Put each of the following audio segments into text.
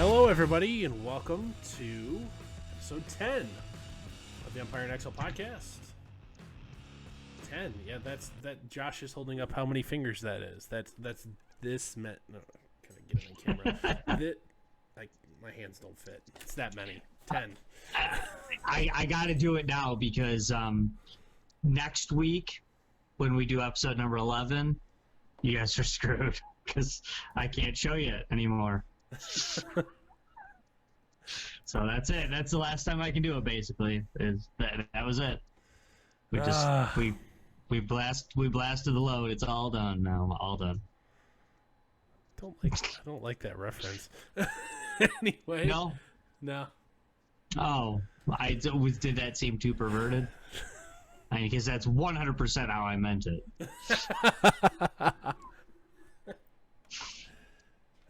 Hello, everybody, and welcome to episode 10 of the Empire and Exile podcast. 10, yeah, that. Josh is holding up how many fingers that is. That's this meant. No, gotta get it on camera. My hands don't fit. It's that many. 10. I got to do it now because next week when we do episode number 11, you guys are screwed because I can't show you it anymore. So that's it. That's the last time I can do it. Basically, that was it. We blasted the load. It's all done now. All done. I don't like that reference. Anyway. No. Oh, did that seem too perverted? I guess that's 100% how I meant it.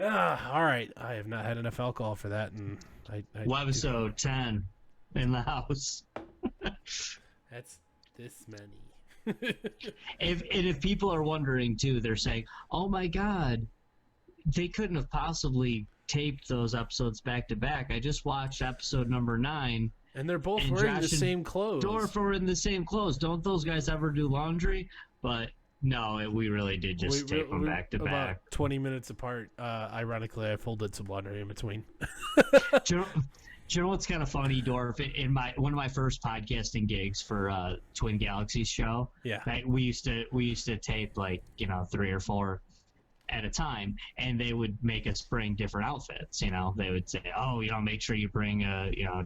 All right. I have not had enough alcohol for that, and episode 10 in the house. That's this many. If people are wondering too, they're saying, "Oh my God, they couldn't have possibly taped those episodes back to back. I just watched episode number 9, and they're both wearing the same clothes. Dorf are in the same clothes. Don't those guys ever do laundry?" But no, we really did just tape them back to back. About 20 minutes apart. Ironically, I folded some laundry in between. Do you know what's kind of funny, Dorf? In one of my first podcasting gigs for Twin Galaxies show, yeah, we used to tape 3 or 4 at a time, and they would make us bring different outfits. They would say, "Oh, make sure you bring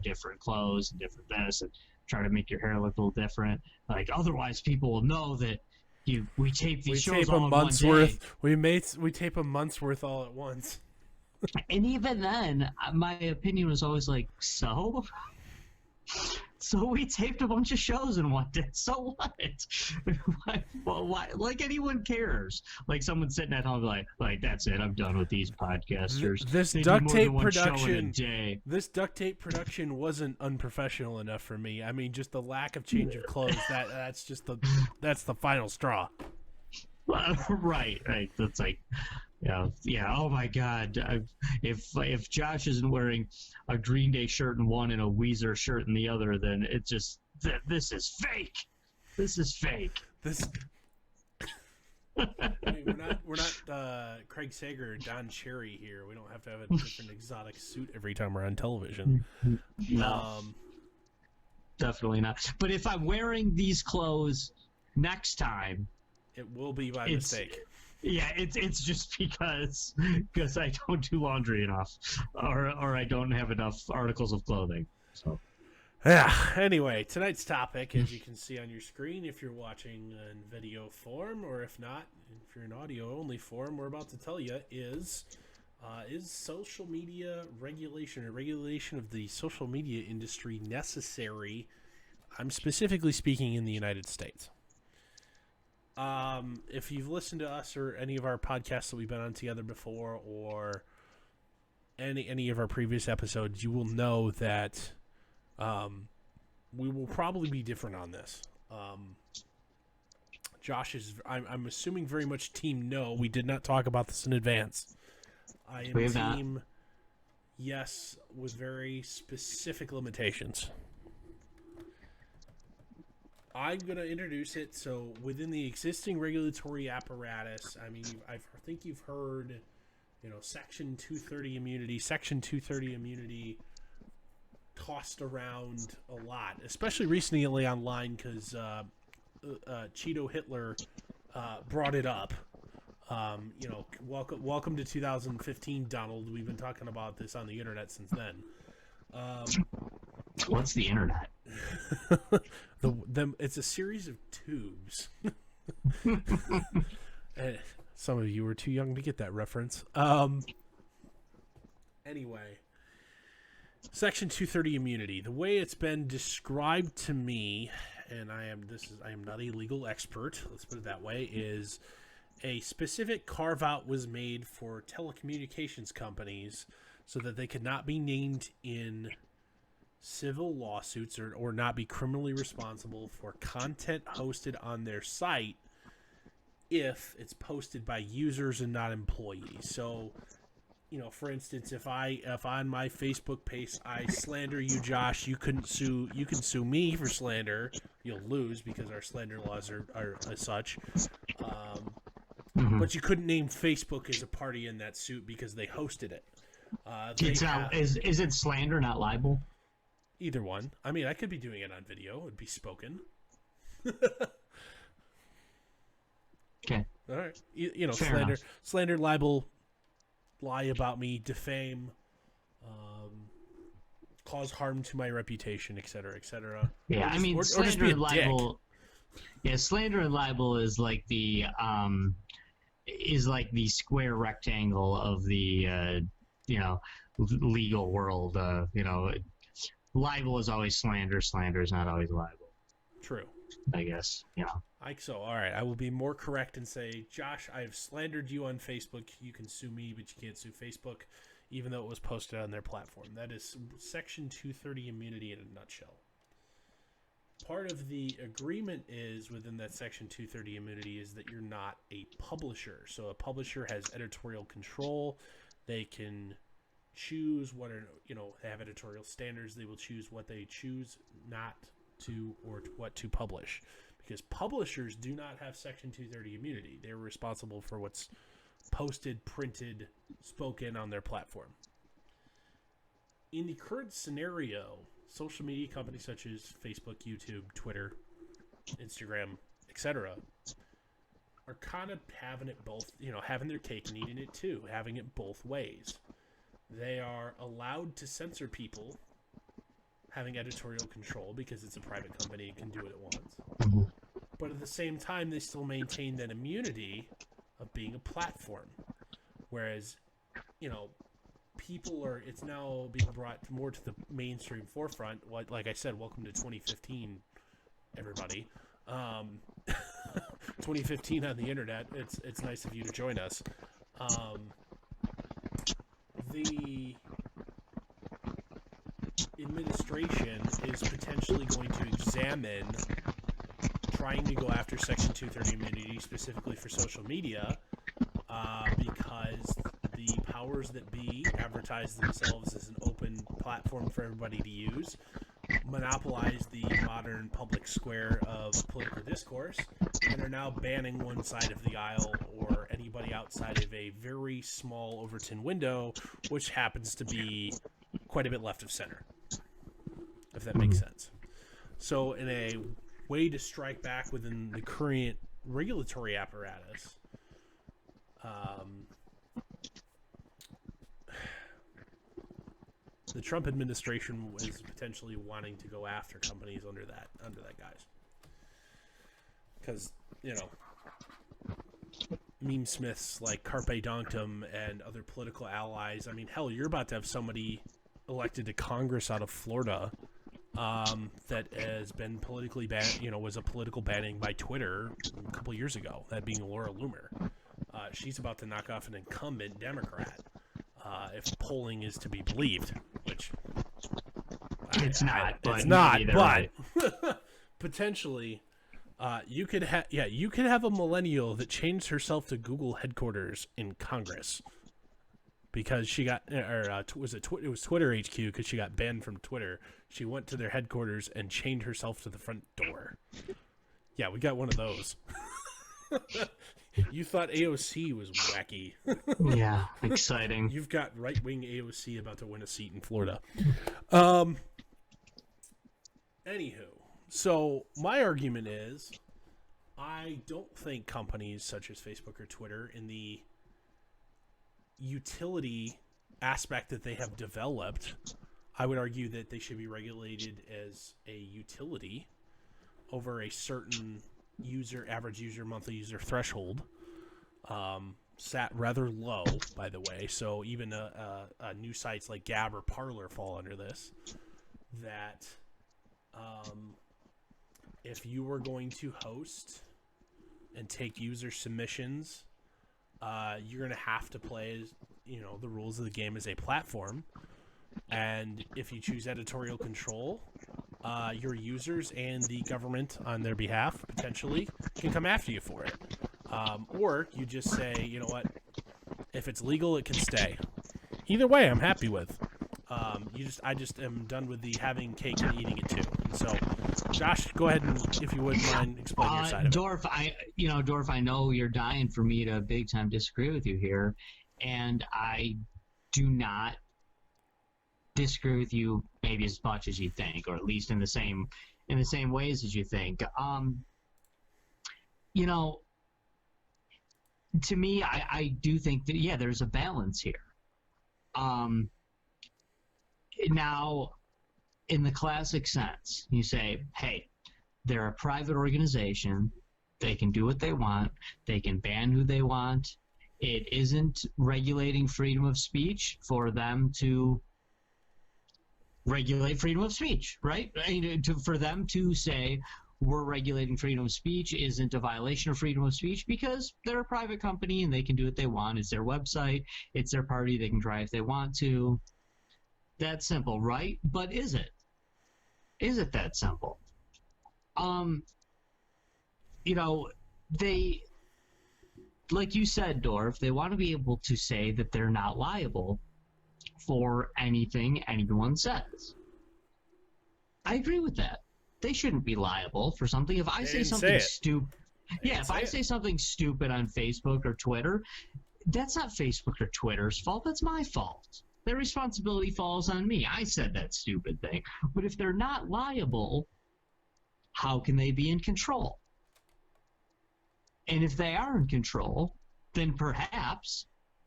different clothes and different this, and try to make your hair look a little different. Otherwise, people will know that." We tape these shows all in one day. We tape a month's worth all at once. And even then, my opinion was always so we taped a bunch of shows in one day. So what? Why? Like anyone cares? Like someone sitting at home, like that's it. I'm done with these podcasters. This duct tape production wasn't unprofessional enough for me. I mean, just the lack of change of clothes. That's the final straw. Right. That's yeah. Oh my God! If Josh isn't wearing a Green Day shirt in one and a Weezer shirt in the other, then it's just this is fake. This is fake. I mean, we're not Craig Sager or Don Cherry here. We don't have to have a different exotic suit every time we're on television. No, definitely not. But if I'm wearing these clothes next time, it will be by mistake. Yeah, it's just because I don't do laundry enough, or I don't have enough articles of clothing. So, yeah. Anyway, tonight's topic, as you can see on your screen, if you're watching in video form, or if not, if you're in audio only form, we're about to tell you is social media regulation or regulation of the social media industry necessary? I'm specifically speaking in the United States. If you've listened to us or any of our podcasts that we've been on together before, or any of our previous episodes, you will know that we will probably be different on this. Josh is, I'm assuming, very much team no. We did not talk about this in advance. I am team yes, with very specific limitations. I'm going to introduce it. So within the existing regulatory apparatus, I mean, I think you've heard, Section 230 immunity. Section 230 immunity tossed around a lot, especially recently online because Cheeto Hitler brought it up. Welcome to 2015, Donald. We've been talking about this on the internet since then. What's the internet? It's a series of tubes. Some of you were too young to get that reference. Anyway, Section 230 immunity. The way it's been described to me, and I am not a legal expert, let's put it that way, is a specific carve-out was made for telecommunications companies so that they could not be named in civil lawsuits or not be criminally responsible for content hosted on their site if it's posted by users and not employees. So for instance, if on my Facebook page I slander you, Josh, you can sue me for slander. You'll lose because our slander laws are as such. But you couldn't name Facebook as a party in that suit because they hosted it. Is it slander, not libel? Either one. I mean, I could be doing it on video. It would be spoken. Okay. All right. Fair slander, libel, lie about me, defame, cause harm to my reputation, etc., etc. Yeah, I mean, slander and libel. Yeah, slander and libel is like the square rectangle of the legal world. Libel is always slander. Slander is not always libel. True. I guess. So, all right. I will be more correct and say, Josh, I have slandered you on Facebook. You can sue me, but you can't sue Facebook, even though it was posted on their platform. That is Section 230 immunity in a nutshell. Part of the agreement is within that Section 230 immunity is that you're not a publisher. So a publisher has editorial control. They can choose what are, they have editorial standards. They will choose what they choose not to or what to publish. Because publishers do not have Section 230 immunity. They're responsible for what's posted, printed, spoken on their platform. In the current scenario, social media companies such as Facebook, YouTube, Twitter, Instagram, etc. are kind of having it both, having their cake and eating it too, having it both ways. They are allowed to censor people, having editorial control because it's a private company and can do what it wants. But at the same time, they still maintain that immunity of being a platform. Whereas, it's now being brought more to the mainstream forefront. Like I said, welcome to 2015, everybody. 2015 on the internet. It's nice of you to join us. The administration is potentially going to examine trying to go after Section 230 immunity specifically for social media because the powers that be advertise themselves as an open platform for everybody to use, monopolize the modern public square of political discourse, and are now banning one side of the aisle or anybody outside of a very small Overton window, which happens to be quite a bit left of center, if that makes sense. So in a way to strike back within the current regulatory apparatus, the Trump administration was potentially wanting to go after companies under that guise. Because, meme smiths like Carpe Donktum and other political allies, I mean, hell, you're about to have somebody elected to Congress out of Florida that has been politically banned, was a political banning by Twitter a couple years ago, that being Laura Loomer. She's about to knock off an incumbent Democrat, if polling is to be believed, which it's not, but potentially, you could have a millennial that changed herself to Google headquarters in Congress because she got, it was Twitter HQ because she got banned from Twitter. She went to their headquarters and chained herself to the front door. Yeah, we got one of those. You thought AOC was wacky. Yeah, exciting. You've got right-wing AOC about to win a seat in Florida. Anywho, so my argument is I don't think companies such as Facebook or Twitter, in the utility aspect that they have developed, I would argue that they should be regulated as a utility over a certain average user, monthly user threshold, sat rather low, by the way. So even new sites like Gab or Parler fall under this. That if you were going to host and take user submissions, you're going to have to play, the rules of the game as a platform. And if you choose editorial control, your users and the government on their behalf potentially can come after you for it. Or you just say, you know what, if it's legal, it can stay. Either way, I'm happy with. I just am done with the having cake and eating it too. And so, Josh, go ahead and, if you wouldn't mind, explain your side of it. Dorf, I know you're dying for me to big time disagree with you here, and I do not disagree with you maybe as much as you think, or at least in the same ways as you think. You know, to me, I do think that there's a balance here. Now, in the classic sense, you say, hey, they're a private organization. They can do what they want. They can ban who they want. It isn't regulating freedom of speech for them to regulate freedom of speech, right? For them to say we're regulating freedom of speech isn't a violation of freedom of speech because they're a private company and they can do what they want. It's their website. It's their party. They can try if they want to. That's simple, right? But is it? Is it that simple? They, like you said, Dorf, they want to be able to say that they're not liable for anything anyone says. I agree with that. They shouldn't be liable for something. If I say something stupid, if I say something stupid on Facebook or Twitter, that's not Facebook or Twitter's fault. That's my fault. Their responsibility falls on me. I said that stupid thing. But if they're not liable, how can they be in control? And if they are in control, then perhaps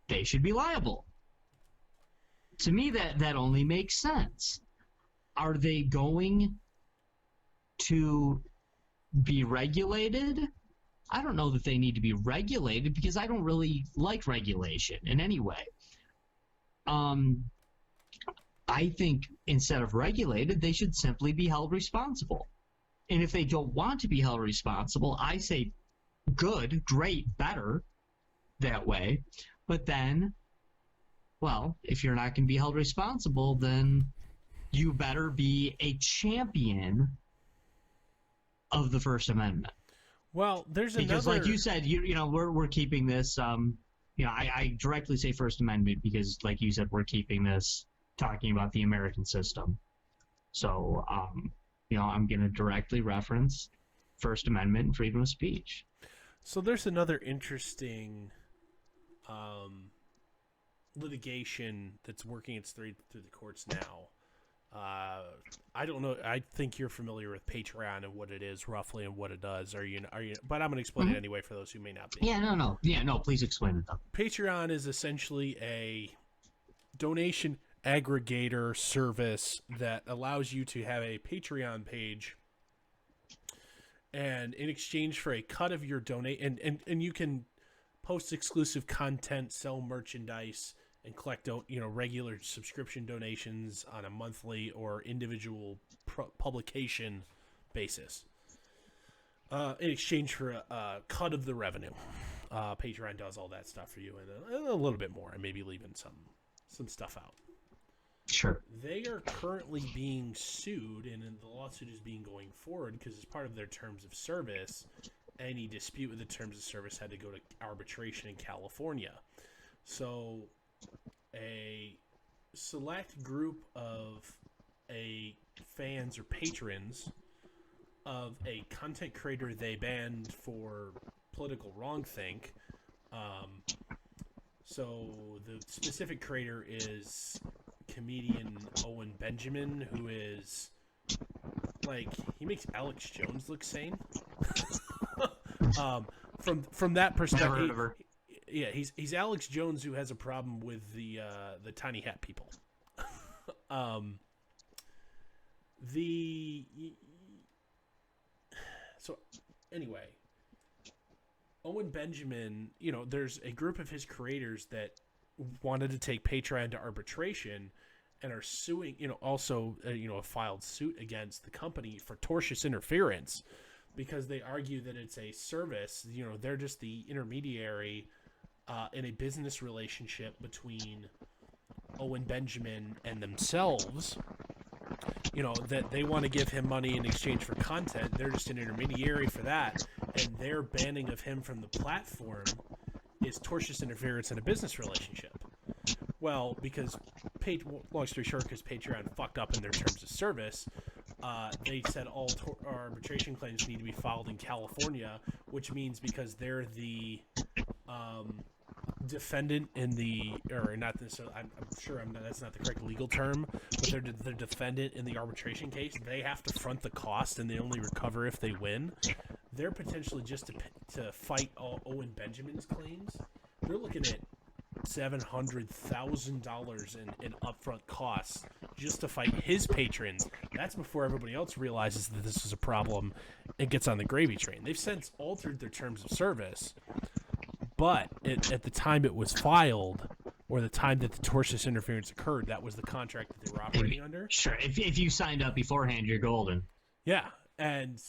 they should be liable. To me, that only makes sense. Are they going to be regulated? I don't know that they need to be regulated because I don't really like regulation in any way. I think instead of regulated, they should simply be held responsible. And if they don't want to be held responsible, I say good, great, better that way. But then, well, if you're not going to be held responsible, then you better be a champion of the First Amendment. Well, there's because another... like you said, we're keeping this. I directly say First Amendment because, like you said, we're keeping this talking about the American system. So, I'm going to directly reference First Amendment and freedom of speech. So there's another interesting litigation that's working its way through the courts now. I don't know. I think you're familiar with Patreon and what it is roughly and what it does. Are you? But I'm going to explain it anyway for those who may not be. No. Please explain it though. Patreon is essentially a donation aggregator service that allows you to have a Patreon page, and in exchange for a cut of your donate, and you can post exclusive content, sell merchandise, and collect regular subscription donations on a monthly or individual publication basis in exchange for a cut of the revenue. Patreon does all that stuff for you and a little bit more, and maybe leaving some stuff out. Sure. They are currently being sued, and the lawsuit is going forward because as part of their terms of service, any dispute with the terms of service had to go to arbitration in California. So a select group of fans or patrons of a content creator they banned for political wrongthink. So the specific creator is comedian Owen Benjamin, who is he makes Alex Jones look sane. From that perspective. Never heard of her. Yeah, he's Alex Jones, who has a problem with the tiny hat people. So anyway, Owen Benjamin, there's a group of his creators that wanted to take Patreon to arbitration and are suing, have filed suit against the company for tortious interference because they argue that it's a service. They're just the intermediary in a business relationship between Owen Benjamin and themselves. That they want to give him money in exchange for content. They're just an intermediary for that, and their banning of him from the platform is tortious interference in a business relationship. Well, because long story short, because Patreon fucked up in their terms of service, they said all arbitration claims need to be filed in California, which means because they're the defendant in the, or not necessarily, I'm sure that's not the correct legal term, but they're the defendant in the arbitration case. They have to front the cost, and they only recover if they win. They're potentially just to fight Owen Benjamin's claims. They're looking at $700,000 in upfront costs just to fight his patrons. That's before everybody else realizes that this is a problem and gets on the gravy train. They've since altered their terms of service, but at the time it was filed, or the time that the tortious interference occurred, that was the contract that they were operating under. Sure, if you signed up beforehand, you're golden. Yeah, and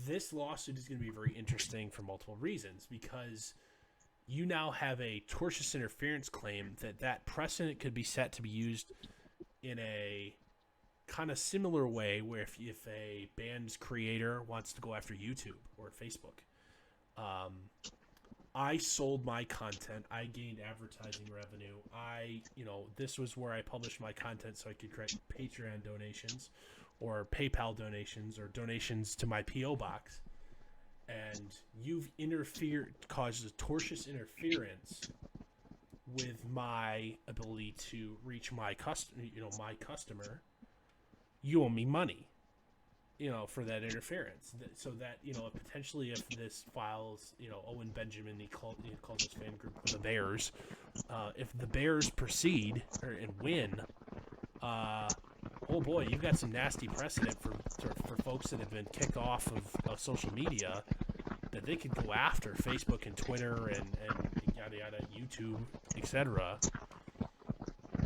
this lawsuit is going to be very interesting for multiple reasons, because you now have a tortious interference claim that precedent could be set to be used in a kind of similar way, where if a band's creator wants to go after YouTube or Facebook, I sold my content, I gained advertising revenue, this was where I published my content so I could create Patreon donations or PayPal donations or donations to my P.O. box. And you've caused a tortious interference with my ability to reach my customer. You owe me money, for that interference. So that, potentially if this files, Owen Benjamin, he calls his fan group the Bears. If the Bears proceed and win, oh boy, you've got some nasty precedent for folks that have been kicked off of social media, that they could go after Facebook and Twitter and yada yada, YouTube, etc.,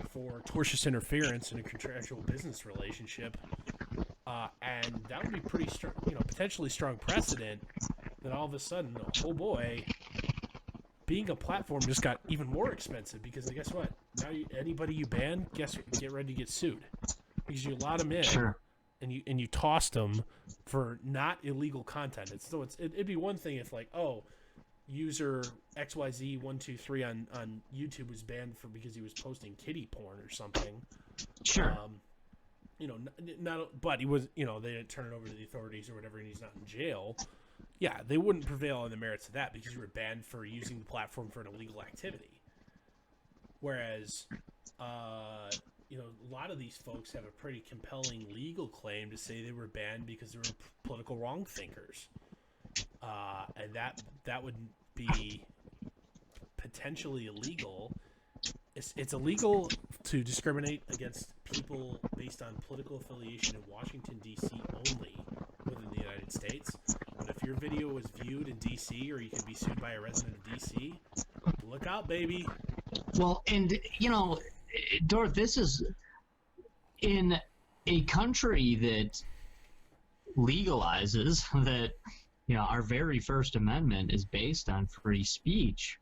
for tortious interference in a contractual business relationship, and that would be pretty strong, potentially strong precedent. That all of a sudden, oh boy, being a platform just got even more expensive, because guess what? Now anybody you ban, get ready to get sued, because you allowed them in. Sure. And you tossed them for not illegal content. It'd be one thing if, like, user XYZ123 on YouTube was banned because he was posting kiddie porn or something. Sure. But he was, they didn't turn it over to the authorities or whatever, and he's not in jail. Yeah, they wouldn't prevail on the merits of that, because you were banned for using the platform for an illegal activity. Whereas, a lot of these folks have a pretty compelling legal claim to say they were banned because they were political wrong thinkers. And that would be potentially illegal. It's illegal to discriminate against people based on political affiliation in Washington, D.C. only within the United States. But if your video was viewed in D.C., or you could be sued by a resident of D.C., look out, baby. Well, and, Dorth, this is in a country that legalizes that, our very First Amendment is based on free speech.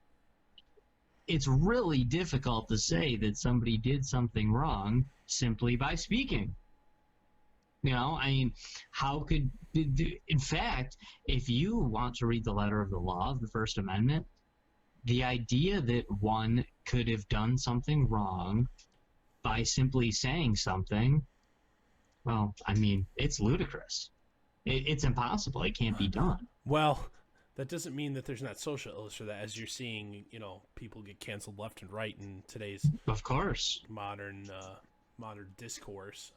It's really difficult to say that somebody did something wrong simply by speaking. How could, in fact, if you want to read the letter of the law of the First Amendment, the idea that one could have done something wrong by simply saying something, well, it's ludicrous. It's impossible. It can't be done. Well, that doesn't mean that there's not social ills for that, as you're seeing, people get canceled left and right in today's, of course, modern discourse.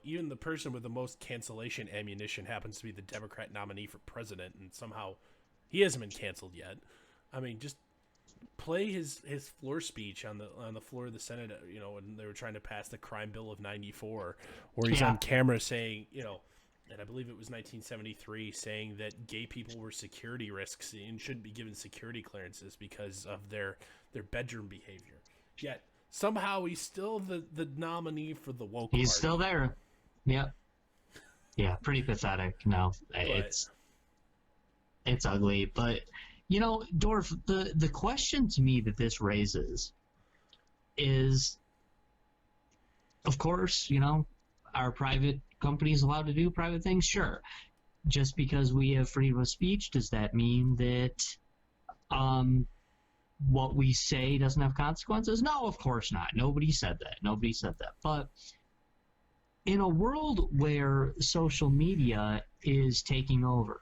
Even the person with the most cancellation ammunition happens to be the Democrat nominee for president, and somehow he hasn't been canceled yet. Just play his floor speech on the floor of the Senate, when they were trying to pass the crime bill of '94, where he's on camera saying, and I believe it was 1973, saying that gay people were security risks and shouldn't be given security clearances because of their bedroom behavior. Yet somehow he's still the nominee for the woke party. He's still there. Yep. Yeah, pretty pathetic. No, it's ugly, but. Dorf, the question to me that this raises is, of course, are private companies allowed to do private things? Sure. Just because we have freedom of speech, does that mean that what we say doesn't have consequences? No, of course not. Nobody said that. Nobody said that. But in a world where social media is taking over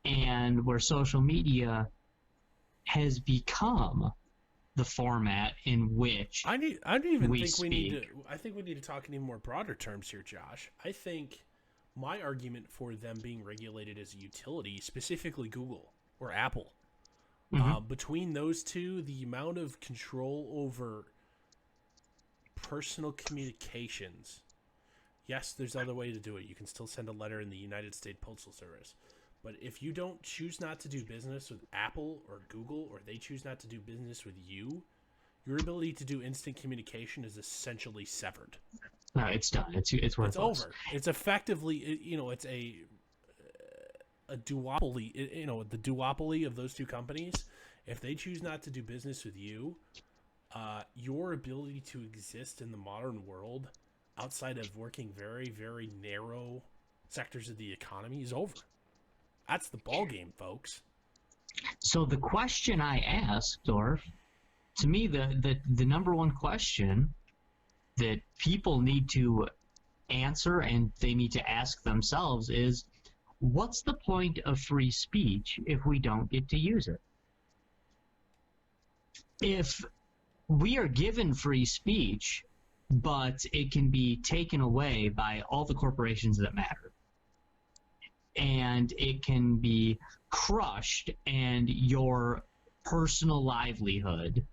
and where social media has become the format in which I don't even we think we need speak. to. I think we need to talk in even more broader terms here, Josh. I think my argument for them being regulated as a utility, specifically Google or Apple, Mm-hmm. between those two, the amount of control over personal communications. Yes, there's other way to do it. You can still send a letter in the United States Postal Service. But if you don't choose not to do business with Apple or Google, or they choose not to do business with you, your ability to do instant communication is essentially severed. No, it's done. It's worthless. It's over. It's effectively, it's a duopoly. The duopoly of those two companies. If they choose not to do business with you, your ability to exist in the modern world outside of working very, very narrow sectors of the economy is over. That's the ball game, folks. So the question I asked, or to me, the number one question that people need to answer and they need to ask themselves is, what's the point of free speech if we don't get to use it? If we are given free speech, but it can be taken away by all the corporations that matter, and it can be crushed, and your personal livelihood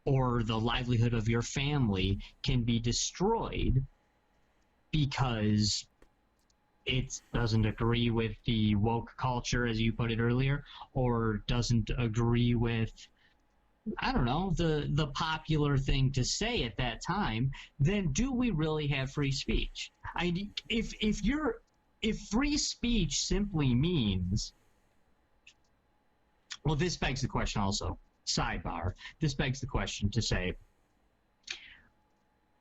or the livelihood of your family can be destroyed because it doesn't agree with the woke culture, as you put it earlier, or doesn't agree with, I don't know, the popular thing to say at that time, then do we really have free speech? If free speech simply means, well, this begs the question also, sidebar, this begs the question to say,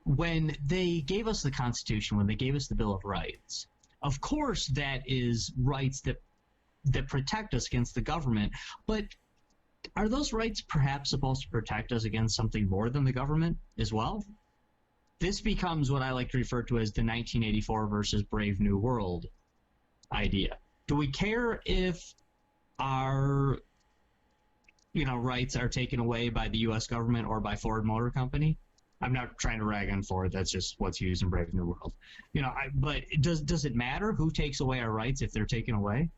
when they gave us the Constitution, when they gave us the Bill of Rights, of course that is rights that protect us against the government, but are those rights perhaps supposed to protect us against something more than the government as well? This becomes what I like to refer to as the 1984 versus Brave New World idea. Do we care if our rights are taken away by the U.S. government or by Ford Motor Company? I'm not trying to rag on Ford. That's just what's used in Brave New World. But does it matter who takes away our rights if they're taken away?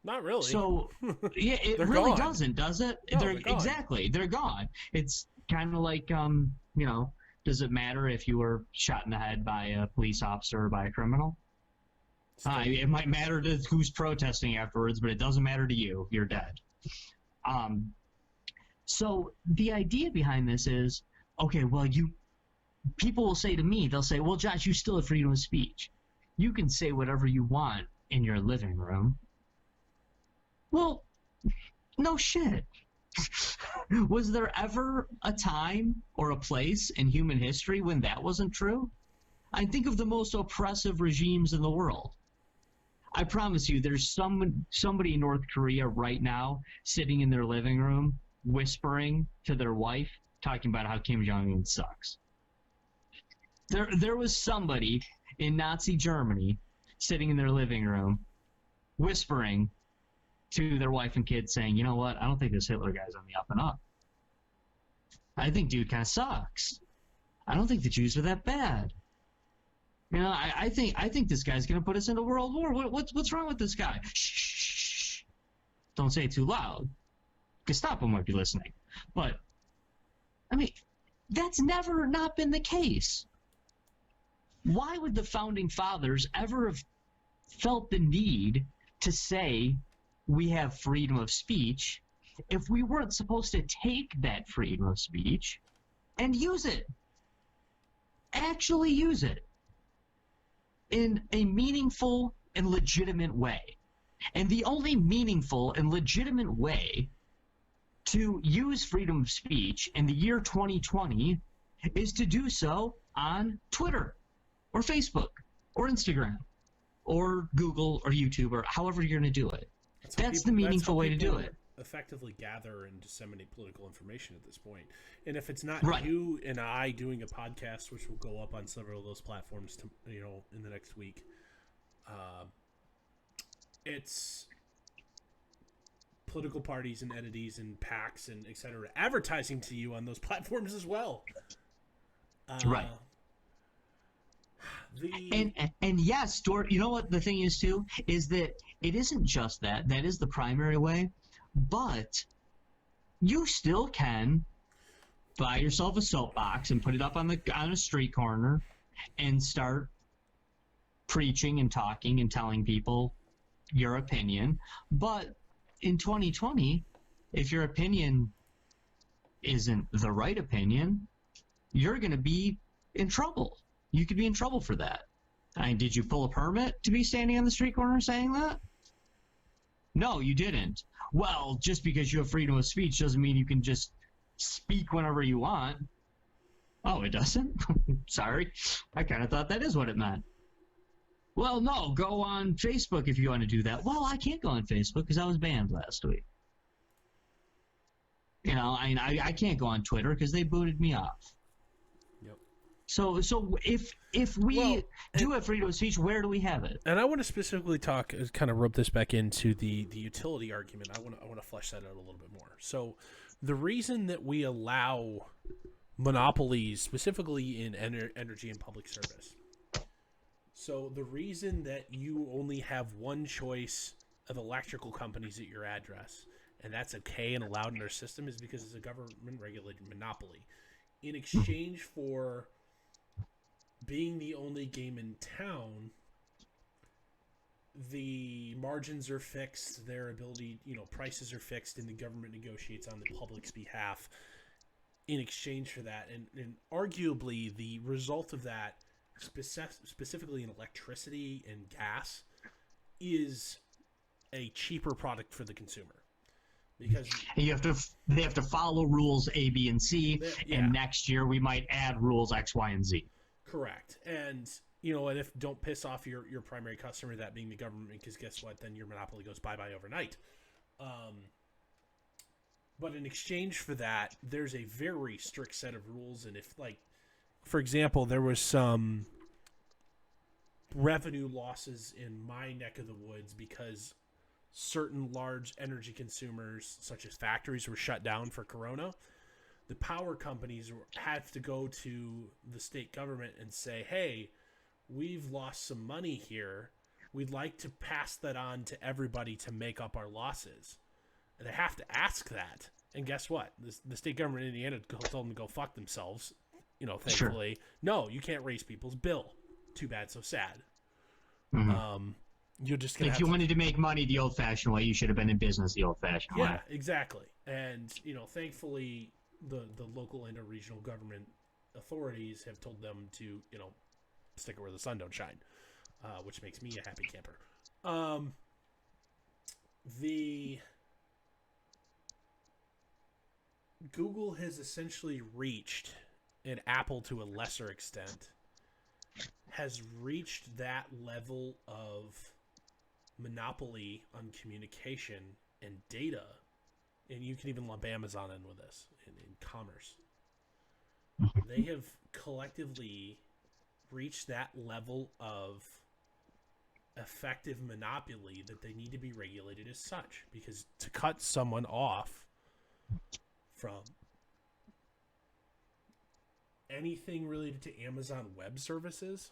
Not really. So, yeah, it They're really gone. doesn't, does it? No, they're gone. Exactly, they're gone. It's kind of like, does it matter if you were shot in the head by a police officer or by a criminal? It might matter to who's protesting afterwards, but it doesn't matter to you. You're dead. So the idea behind this is, okay, well, people will say to me, they'll say, well, Josh, you still have freedom of speech. You can say whatever you want in your living room. Well, no shit. Was there ever a time or a place in human history when that wasn't true? I think of the most oppressive regimes in the world. I promise you, there's somebody in North Korea right now sitting in their living room whispering to their wife, talking about how Kim Jong-un sucks. There was somebody in Nazi Germany sitting in their living room whispering to their wife and kids saying, you know what, I don't think this Hitler guy's on the up and up. I think dude kind of sucks. I don't think the Jews are that bad. I think this guy's going to put us into World War. What's wrong with this guy? Shh. Don't say it too loud. Gestapo might be listening. But, that's never not been the case. Why would the Founding Fathers ever have felt the need to say we have freedom of speech if we weren't supposed to take that freedom of speech and use it? Actually use it in a meaningful and legitimate way. And the only meaningful and legitimate way to use freedom of speech in the year 2020 is to do so on Twitter or Facebook or Instagram or Google or YouTube or however you're going to do it. That's the meaningful way to do it. effectively gather and disseminate political information at this point. And if it's not Right. you and I doing a podcast, which will go up on several of those platforms, to, in the next week, uh, it's political parties and entities and PACs and et cetera advertising to you on those platforms as well. Right. The And yes, you know what the thing is too is that it isn't just that. That is the primary way, but you still can buy yourself a soapbox and put it up on a street corner and start preaching and talking and telling people your opinion. But in 2020, if your opinion isn't the right opinion, you're going to be in trouble. You could be in trouble for that. I mean, did you pull a permit to be standing on the street corner saying that? No, you didn't. Well, just because you have freedom of speech doesn't mean you can just speak whenever you want. Oh, it doesn't? Sorry. I kind of thought that is what it meant. Well, no, go on Facebook if you want to do that. Well, I can't go on Facebook because I was banned last week. I can't go on Twitter because they booted me off. Yep. So if we do have freedom of speech, where do we have it? And I want to specifically kind of rope this back into the utility argument. I want to flesh that out a little bit more. So the reason that we allow monopolies, specifically in energy and public service, so the reason that you only have one choice of electrical companies at your address, and that's okay and allowed in our system, is because it's a government-regulated monopoly. In exchange for being the only game in town, the margins are fixed, their ability, prices are fixed, and the government negotiates on the public's behalf in exchange for that. And arguably, the result of that, specifically in electricity and gas, is a cheaper product for the consumer. Because they have to follow rules A, B, and C, and next year we might add rules X, Y, and Z. Correct. And and if don't piss off your primary customer, that being the government, because guess what? Then your monopoly goes bye-bye overnight. But in exchange for that, there's a very strict set of rules. And if, for example, there was some revenue losses in my neck of the woods because certain large energy consumers, such as factories, were shut down for Corona, the power companies have to go to the state government and say, hey, we've lost some money here. We'd like to pass that on to everybody to make up our losses. And they have to ask that. And guess what? The state government in Indiana told them to go fuck themselves. Thankfully. Sure. No, you can't raise people's bill. Too bad, so sad. Mm-hmm. You're just if you wanted to make money the old-fashioned way, you should have been in business the old-fashioned way. Yeah, exactly. And, thankfully, the local and regional government authorities have told them to, stick it where the sun don't shine, which makes me a happy camper. The Google has essentially reached, and Apple to a lesser extent, has reached that level of monopoly on communication and data, and you can even lump Amazon in with this, in commerce. They have collectively reached that level of effective monopoly that they need to be regulated as such, because to cut someone off from anything related to Amazon Web Services,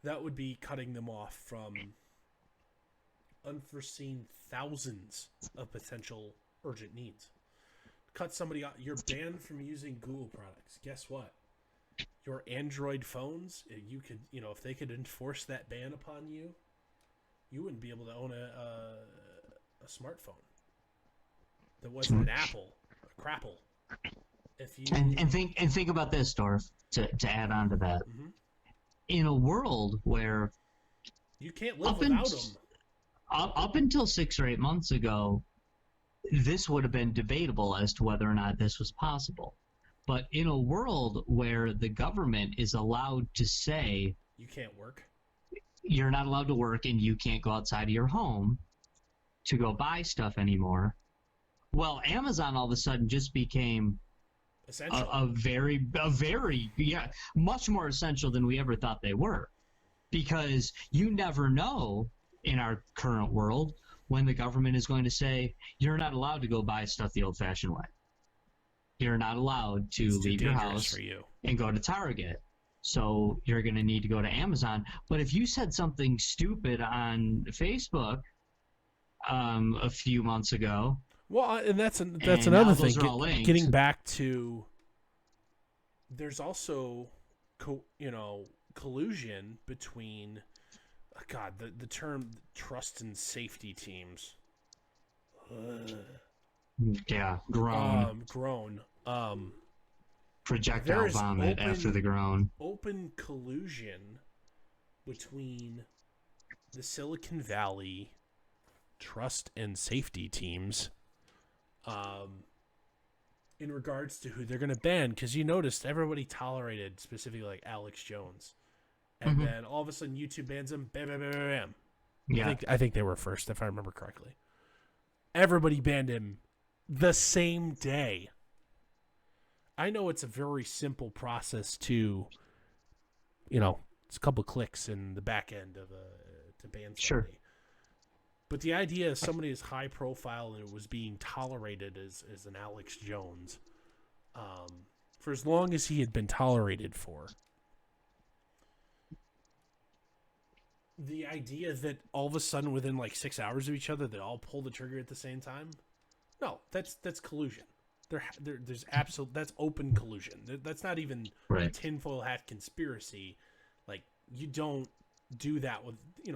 that would be cutting them off from unforeseen thousands of potential urgent needs. Cut somebody off. You're banned from using Google products. Guess what? Your Android phones, you could, if they could enforce that ban upon you, you wouldn't be able to own a smartphone that wasn't an Apple, a Crapple. If you and think about this, Dorf, to add on to that. Mm-hmm. In a world where you can't live without them. Up until 6 or 8 months ago, this would have been debatable as to whether or not this was possible. But in a world where the government is allowed to say you can't work, you're not allowed to work, and you can't go outside of your home, to go buy stuff anymore. Well, Amazon all of a sudden just became Essential. a very, much more essential than we ever thought they were. Because you never know in our current world when the government is going to say, you're not allowed to go buy stuff the old-fashioned way. You're not allowed to leave your house for you. and go to Target. So you're going to need to go to Amazon. But if you said something stupid on Facebook a few months ago, well, and that's and another thing. Getting back to, there's also, collusion between, the term trust and safety teams. Yeah, groan. Projectile vomit after the groan. Open collusion between the Silicon Valley trust and safety teams in regards to who they're going to ban, because you noticed everybody tolerated specifically like Alex Jones, and then all of a sudden YouTube bans him. Bam, bam, bam, bam, bam. Yeah. I think they were first, if I remember correctly. Everybody banned him the same day. I know it's a very simple process to, it's a couple clicks in the back end of to ban somebody. Sure. But the idea is somebody is high profile and it was being tolerated as an Alex Jones for as long as he had been tolerated for. The idea that all of a sudden within like 6 hours of each other they all pull the trigger at the same time, no, that's collusion. There's that's open collusion. That's not even a tinfoil hat conspiracy. Like, you don't do that with,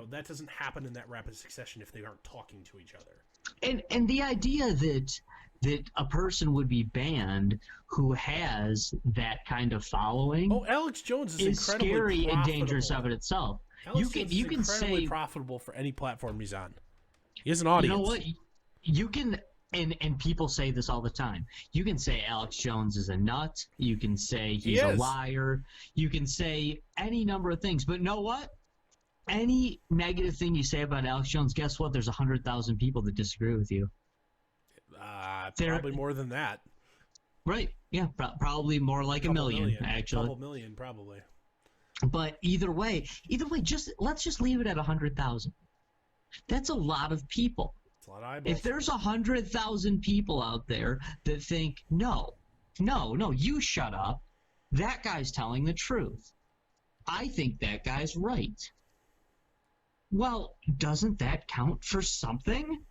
that doesn't happen in that rapid succession if they aren't talking to each other. And the idea that a person would be banned who has that kind of following, Alex Jones is incredibly scary profitable. and dangerous of it itself. Alex Jones is incredibly profitable for any platform he's on. He has an audience. You know what? You can, and people say this all the time. You can say Alex Jones is a nut. You can say he's a liar. You can say any number of things. But know what? Any negative thing you say about Alex Jones, guess what? There's 100,000 people that disagree with you. Probably more than that. Right. Yeah. Probably more like a million, actually. Couple million, probably. But either way, let's just leave it at 100,000. That's a lot of people. It's a lot of eyeballs. If there's 100,000 people out there that think, no, you shut up. That guy's telling the truth. I think that guy's right. Well, doesn't that count for something?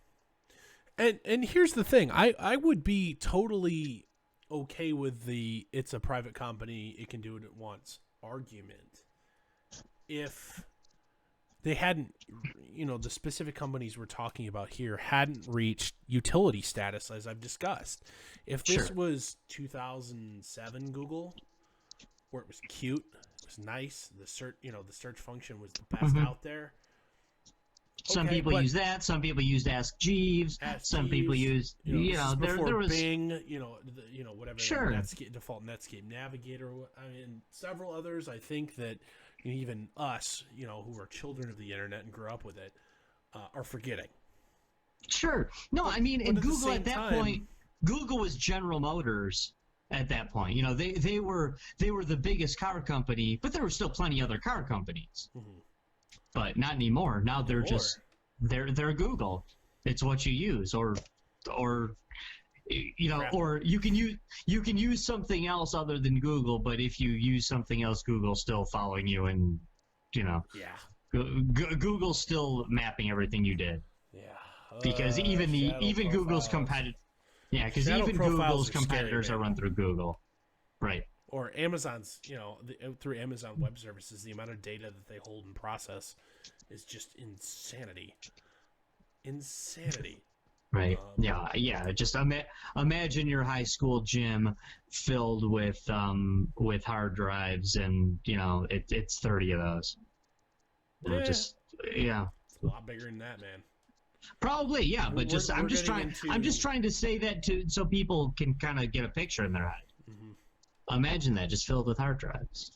And here's the thing. I would be totally okay with the it's a private company, it can do what it wants argument if they hadn't, the specific companies we're talking about here hadn't reached utility status, as I've discussed. If this was 2007 Google, where it was cute, it was nice, the search function was the best out there. Some people use that. Some people used Ask Jeeves. Some people used, there was Bing, whatever. Sure. Default Netscape Navigator. I mean, several others. I think that even us, who are children of the internet and grew up with it, are forgetting. Sure. No, I mean, and Google at that point, Google was General Motors at that point. They were the biggest car company, but there were still plenty other car companies. Mm-hmm. But not anymore. Now they're just they're Google. It's what you use, or or you can use something else other than Google. But if you use something else, Google's still following you, and Google's still mapping everything you did. Yeah, because even Google's competitive. Yeah, because even Google's competitors are run through Google, right? Or Amazon's, through Amazon Web Services, the amount of data that they hold and process is just insanity. Insanity. Right. Yeah. Just imagine your high school gym filled with hard drives, and it's 30 of those. It's a lot bigger than that, man. Probably, yeah. But I'm just trying to say that so people can kind of get a picture in their head. Mm-hmm. Imagine that, just filled with hard drives.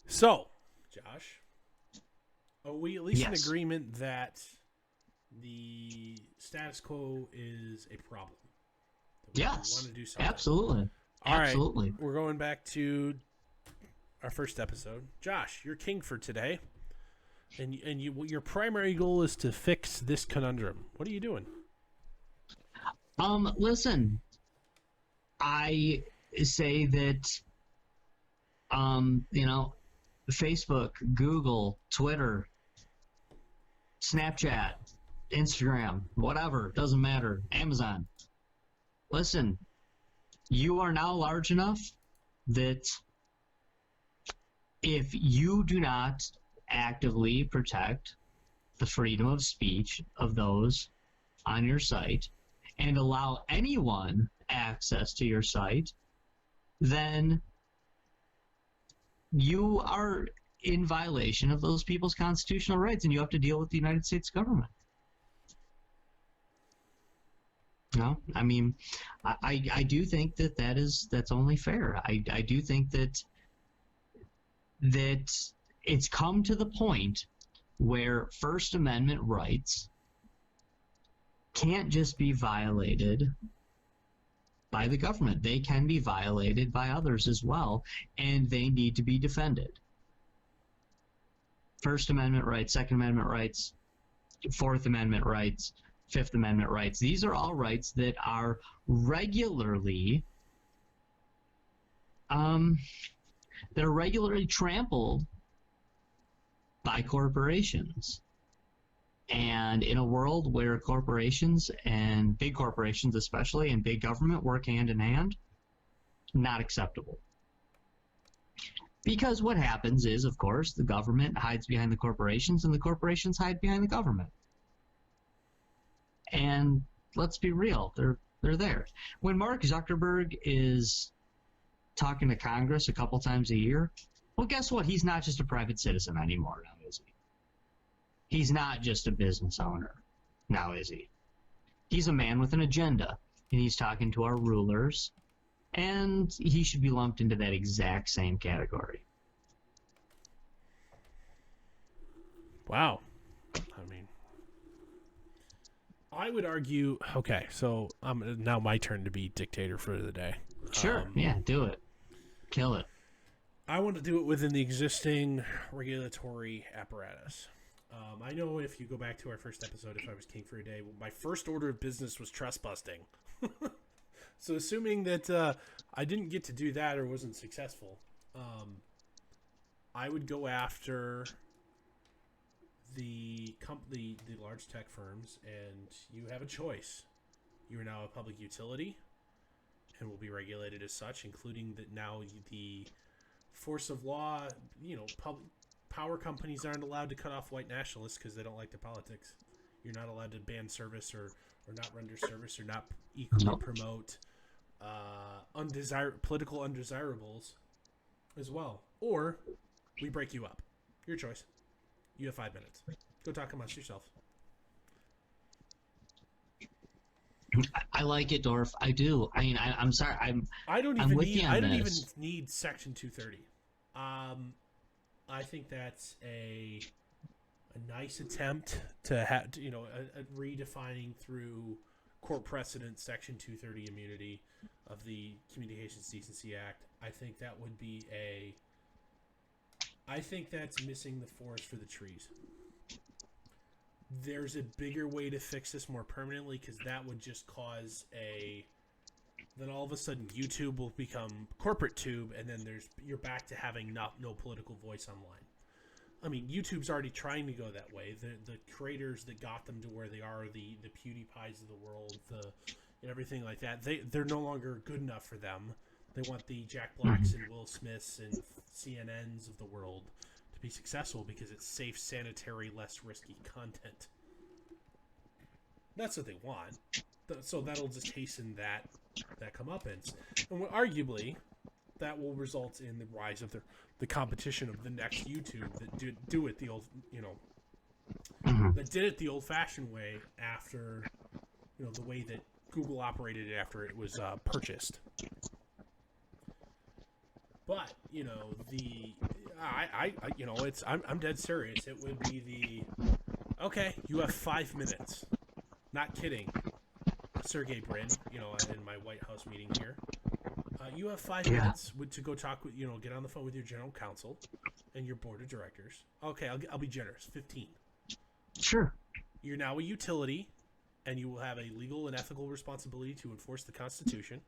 So, Josh? Are we at least in Yes. agreement that the status quo is a problem? That we want Yes. to do something. Absolutely. All right. Absolutely. We're going back to our first episode. Josh, you're king for today. And your primary goal is to fix this conundrum. What are you doing? Listen, I say that, Facebook, Google, Twitter, Snapchat, Instagram, whatever, doesn't matter, Amazon. Listen, you are now large enough that if you do not actively protect the freedom of speech of those on your site and allow anyone access to your site, then you are in violation of those people's constitutional rights, and you have to deal with the United States government. No, I mean, I do think that's only fair. I do think that it's come to the point where First Amendment rights can't just be violated by the government. They can be violated by others as well, and they need to be defended. First Amendment rights, Second Amendment rights, Fourth Amendment rights, Fifth Amendment rights. These are all rights that are regularly trampled by corporations. And in a world where corporations, and big corporations especially, and big government work hand in hand, not acceptable. Because what happens is, of course, the government hides behind the corporations, and the corporations hide behind the government. And let's be real, they're there. When Mark Zuckerberg is talking to Congress a couple times a year, well, guess what? He's not just a private citizen anymore now, is he? He's not just a business owner now, is he? He's a man with an agenda, and he's talking to our rulers, and he should be lumped into that exact same category. Wow. I mean, I would argue. Okay, so now my turn to be dictator for the day. Sure. Yeah, do it. Kill it. I want to do it within the existing regulatory apparatus. I know if you go back to our first episode, if I was king for a day, my first order of business was trust busting. So assuming that I didn't get to do that or wasn't successful, I would go after the large tech firms, and you have a choice. You are now a public utility and will be regulated as such, including that now the force of law, power companies aren't allowed to cut off white nationalists because they don't like the politics. You're not allowed to ban service or not render service or not equally promote political undesirables as well. Or we break you up. Your choice. You have 5 minutes. Go talk amongst yourself. I like it, Dorf. I do. I mean, I'm sorry. I don't I'm even with need. you on I don't even this. need Section 230. I think that's a nice attempt to have, a redefining through court precedent Section 230 immunity of the Communications Decency Act. I think that would be I think that's missing the forest for the trees. There's a bigger way to fix this more permanently, because that would just cause then all of a sudden YouTube will become corporate tube, and then you're back to having no political voice online. I mean, YouTube's already trying to go that way. The creators that got them to where they are, the PewDiePies of the world, and everything like that, they're no longer good enough for them. They want the Jack Blacks and Will Smiths and CNNs of the world to be successful because it's safe, sanitary, less risky content. That's what they want. So that'll just hasten that comeuppance. And arguably, that will result in the rise of the competition of the next YouTube that do it the old, that did it the old-fashioned way after, the way that Google operated it after it was purchased. But I'm dead serious. It would be okay. You have 5 minutes. Not kidding, Sergey Brin. In my White House meeting here, you have 5 minutes to go talk with get on the phone with your general counsel and your board of directors. Okay, I'll be generous. 15. Sure. You're now a utility, and you will have a legal and ethical responsibility to enforce the Constitution.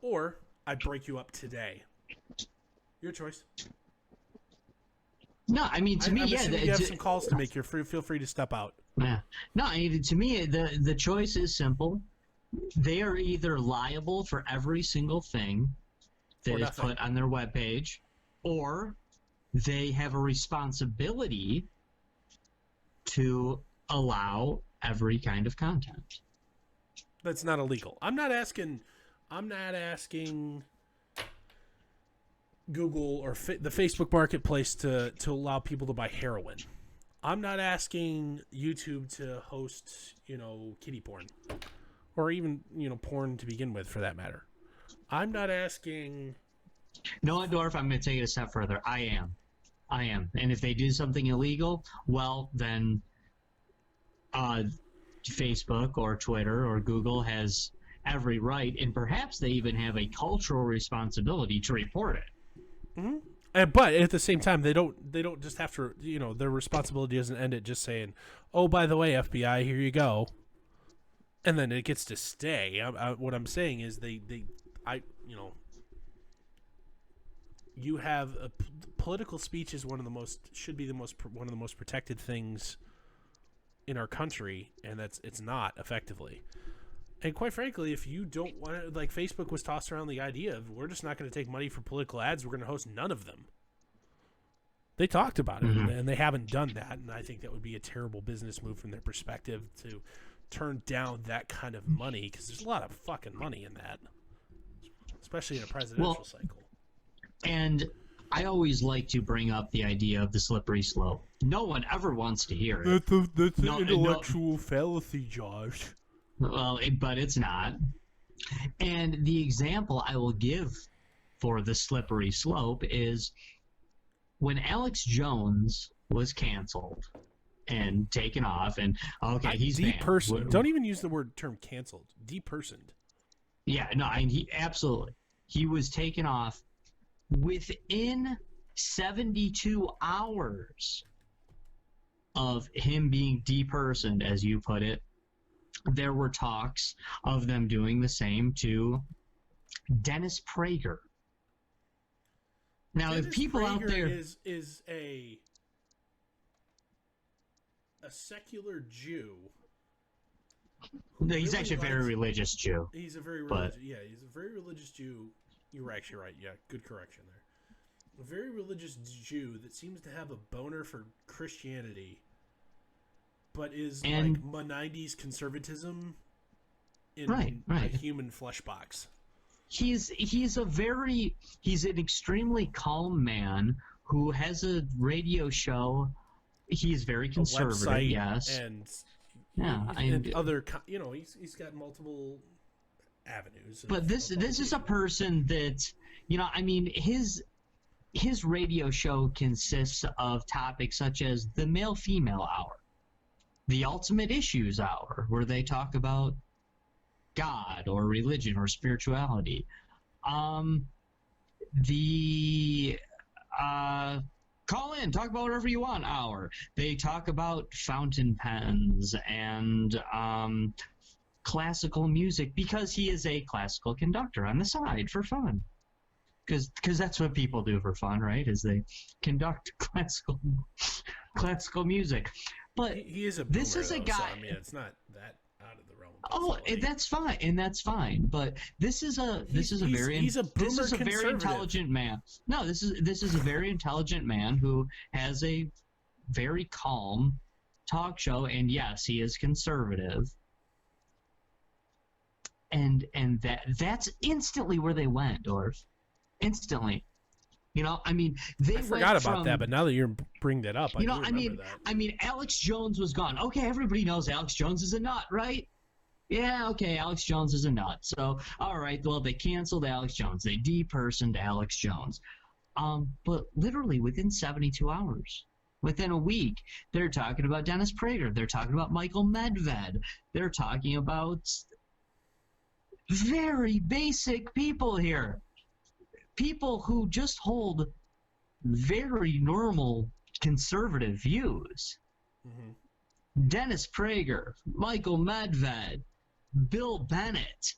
Or I break you up today. Your choice. No, I mean to me, you have some calls to make. Feel free to step out. Yeah. No, to me, the choice is simple. They are either liable for every single thing that is put on their webpage, or they have a responsibility to allow every kind of content. That's not illegal. I'm not asking Google or the Facebook Marketplace to allow people to buy heroin. I'm not asking YouTube to host, kiddie porn, or even porn to begin with, for that matter. I'm not asking. No, Dorf, I'm going to take it a step further. I am, and if they do something illegal, well, then Facebook or Twitter or Google has every right, and perhaps they even have a cultural responsibility to report it. Mm-hmm. But at the same time, they don't just have to. Their responsibility doesn't end at just saying, "Oh, by the way, FBI, here you go," and then it gets to stay. What I'm saying is you have political speech is one of the most protected things in our country, and it's not effectively. And quite frankly, if you don't want to, like, Facebook was tossed around the idea of, we're just not going to take money for political ads, we're going to host none of them. They talked about it, and they haven't done that, and I think that would be a terrible business move from their perspective to turn down that kind of money, because there's a lot of fucking money in that, especially in a presidential cycle. And I always like to bring up the idea of the slippery slope. No one ever wants to hear it. That's an intellectual fallacy, Josh. Well, but it's not. And the example I will give for the slippery slope is when Alex Jones was canceled and taken off, and he's depersoned. Don't even use the term canceled. Depersoned. Yeah, no, he absolutely. He was taken off within 72 hours of him being depersoned, as you put it. There were talks of them doing the same to Dennis Prager. Now, Dennis if people Prager out there is a secular Jew. No, he's actually a very religious Jew. He's a very religious Jew. You were actually right. Yeah, good correction there. A very religious Jew that seems to have a boner for Christianity, but is like Maimonides conservatism in a human flesh box. He's an extremely calm man who has a radio show. He's very conservative, a website, yes, and other. He's got multiple avenues. But this is a person that his radio show consists of topics such as the male-female hour, the ultimate issues hour, where they talk about God or religion or spirituality. The call in, talk about whatever you want hour. They talk about fountain pens and classical music, because he is a classical conductor on the side for fun. Because that's what people do for fun, right? Is they conduct classical music. But he is a boomer, this is a guy. So, I mean, it's not that out of the realm of possibility. That's fine. But this is a very intelligent man. No, this is a very intelligent man who has a very calm talk show, and yes, he is conservative. And that's instantly where they went, Dorf. Instantly. I forgot about that, but now that you're bringing that up, I mean, Alex Jones was gone. Okay, everybody knows Alex Jones is a nut, right? Yeah, okay, Alex Jones is a nut. So, all right, well, they canceled Alex Jones. They depersoned Alex Jones. But literally within 72 hours, within a week, they're talking about Dennis Prager. They're talking about Michael Medved. They're talking about very basic people here. People who just hold very normal conservative views. Mm-hmm. Dennis Prager, Michael Medved, Bill Bennett.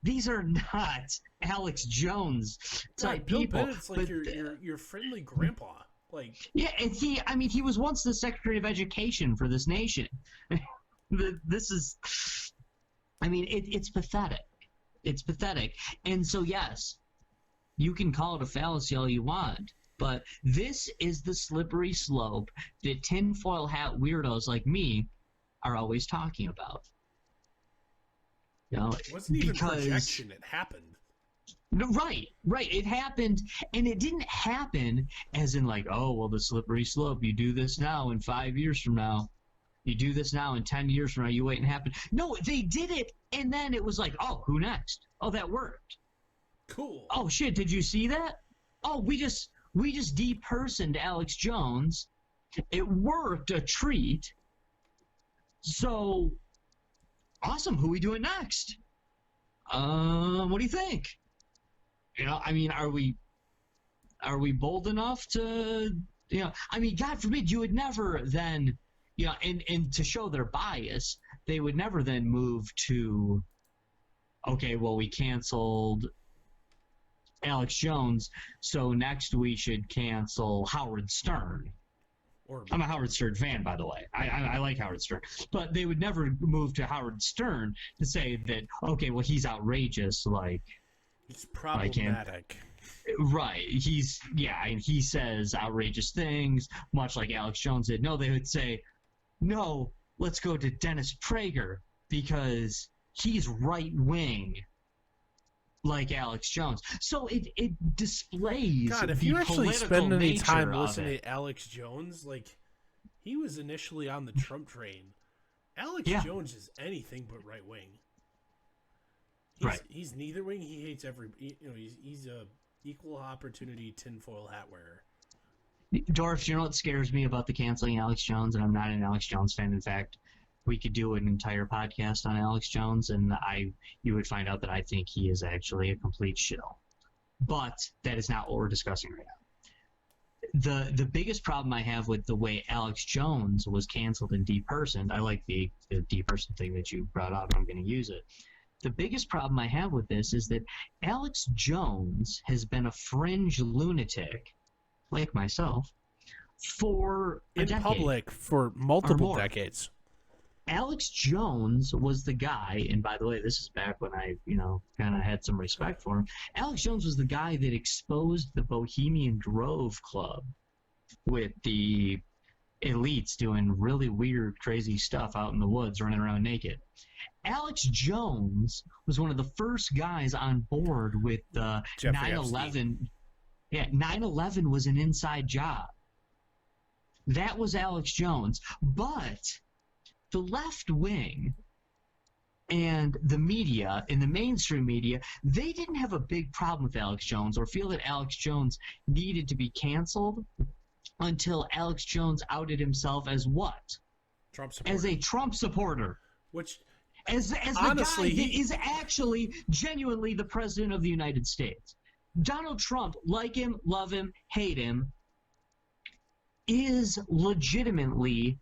These are not Alex Jones type Bill people. Bennett's like your friendly grandpa. Like, yeah, and he was once the Secretary of Education for this nation. This is, it's pathetic. It's pathetic. And so, yes, you can call it a fallacy all you want, but this is the slippery slope that tinfoil hat weirdos like me are always talking about. You know, it wasn't even projection, it happened. Right. It happened, and it didn't happen as in like, oh, well, the slippery slope. You do this now, and 5 years from now, you do this now, and 10 years from now, you wait and happen. No, they did it, and then it was like, oh, who next? Oh, that worked. Cool. Oh shit, did you see that? Oh, we just depersoned Alex Jones. It worked, a treat. So awesome. Who are we doing next? What do you think? You know, are we bold enough to, God forbid you would never then, and to show their bias, they would never then move to, okay, well, we canceled Alex Jones, so next we should cancel Howard Stern. I'm a Howard Stern fan, by the way. I like Howard Stern. But they would never move to Howard Stern to say that, okay, well, he's outrageous, like... He's problematic. Right. And he says outrageous things, much like Alex Jones did. No, they would say, no, let's go to Dennis Prager, because he's right-wing, like Alex Jones. So it displays God, if you actually spend any time listening to Alex Jones, like, he was initially on the Trump train. Alex Jones is anything but right wing. He's neither wing. He hates he's a equal opportunity tinfoil hat wearer. Dorf, you know what scares me about the canceling Alex Jones? And I'm not an Alex Jones fan. In fact, we could do an entire podcast on Alex Jones, and you would find out that I think he is actually a complete shill. But that is not what we're discussing right now. The biggest problem I have with the way Alex Jones was canceled and depersoned, I like the depersoned thing that you brought up, and I'm going to use it. The biggest problem I have with this is that Alex Jones has been a fringe lunatic, like myself, for a decade. In public for multiple decades. Alex Jones was the guy, and by the way, this is back when I, kind of had some respect for him. Alex Jones was the guy that exposed the Bohemian Grove Club with the elites doing really weird, crazy stuff out in the woods, running around naked. Alex Jones was one of the first guys on board with 9/11. Yeah, 9/11 was an inside job. That was Alex Jones. But the left wing and the media, in the mainstream media, they didn't have a big problem with Alex Jones or feel that Alex Jones needed to be canceled until Alex Jones outed himself as what? Trump supporter. As a Trump supporter. Which, as honestly, the guy that is actually genuinely the president of the United States. Donald Trump, like him, love him, hate him, is legitimately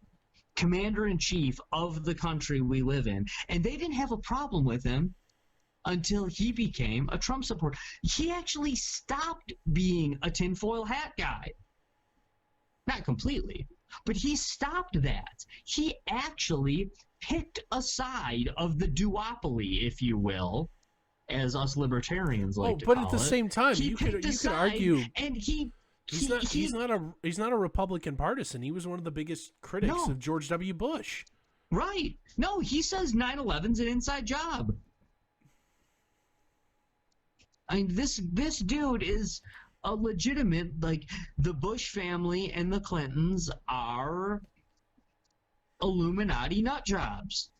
commander-in-chief of the country we live in. And they didn't have a problem with him until he became a Trump supporter. He actually stopped being a tinfoil hat guy. Not completely, but he stopped that. He actually picked a side of the duopoly, if you will, as us libertarians like to call it. But at the same time, you could argue, and he's not a Republican partisan. He was one of the biggest critics of George W. Bush. Right? No, he says 9/11's an inside job. I mean, this dude is a legitimate, like, the Bush family and the Clintons are Illuminati nut jobs.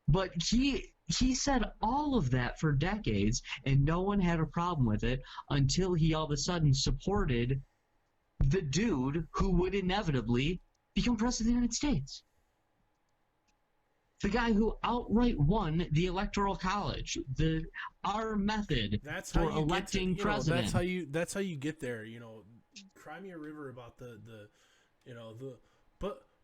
But he he said all of that for decades, and no one had a problem with it until he all of a sudden supported the dude who would inevitably become president of the United States. The guy who outright won the Electoral College, our method for electing president. That's how you get there. Cry me a river about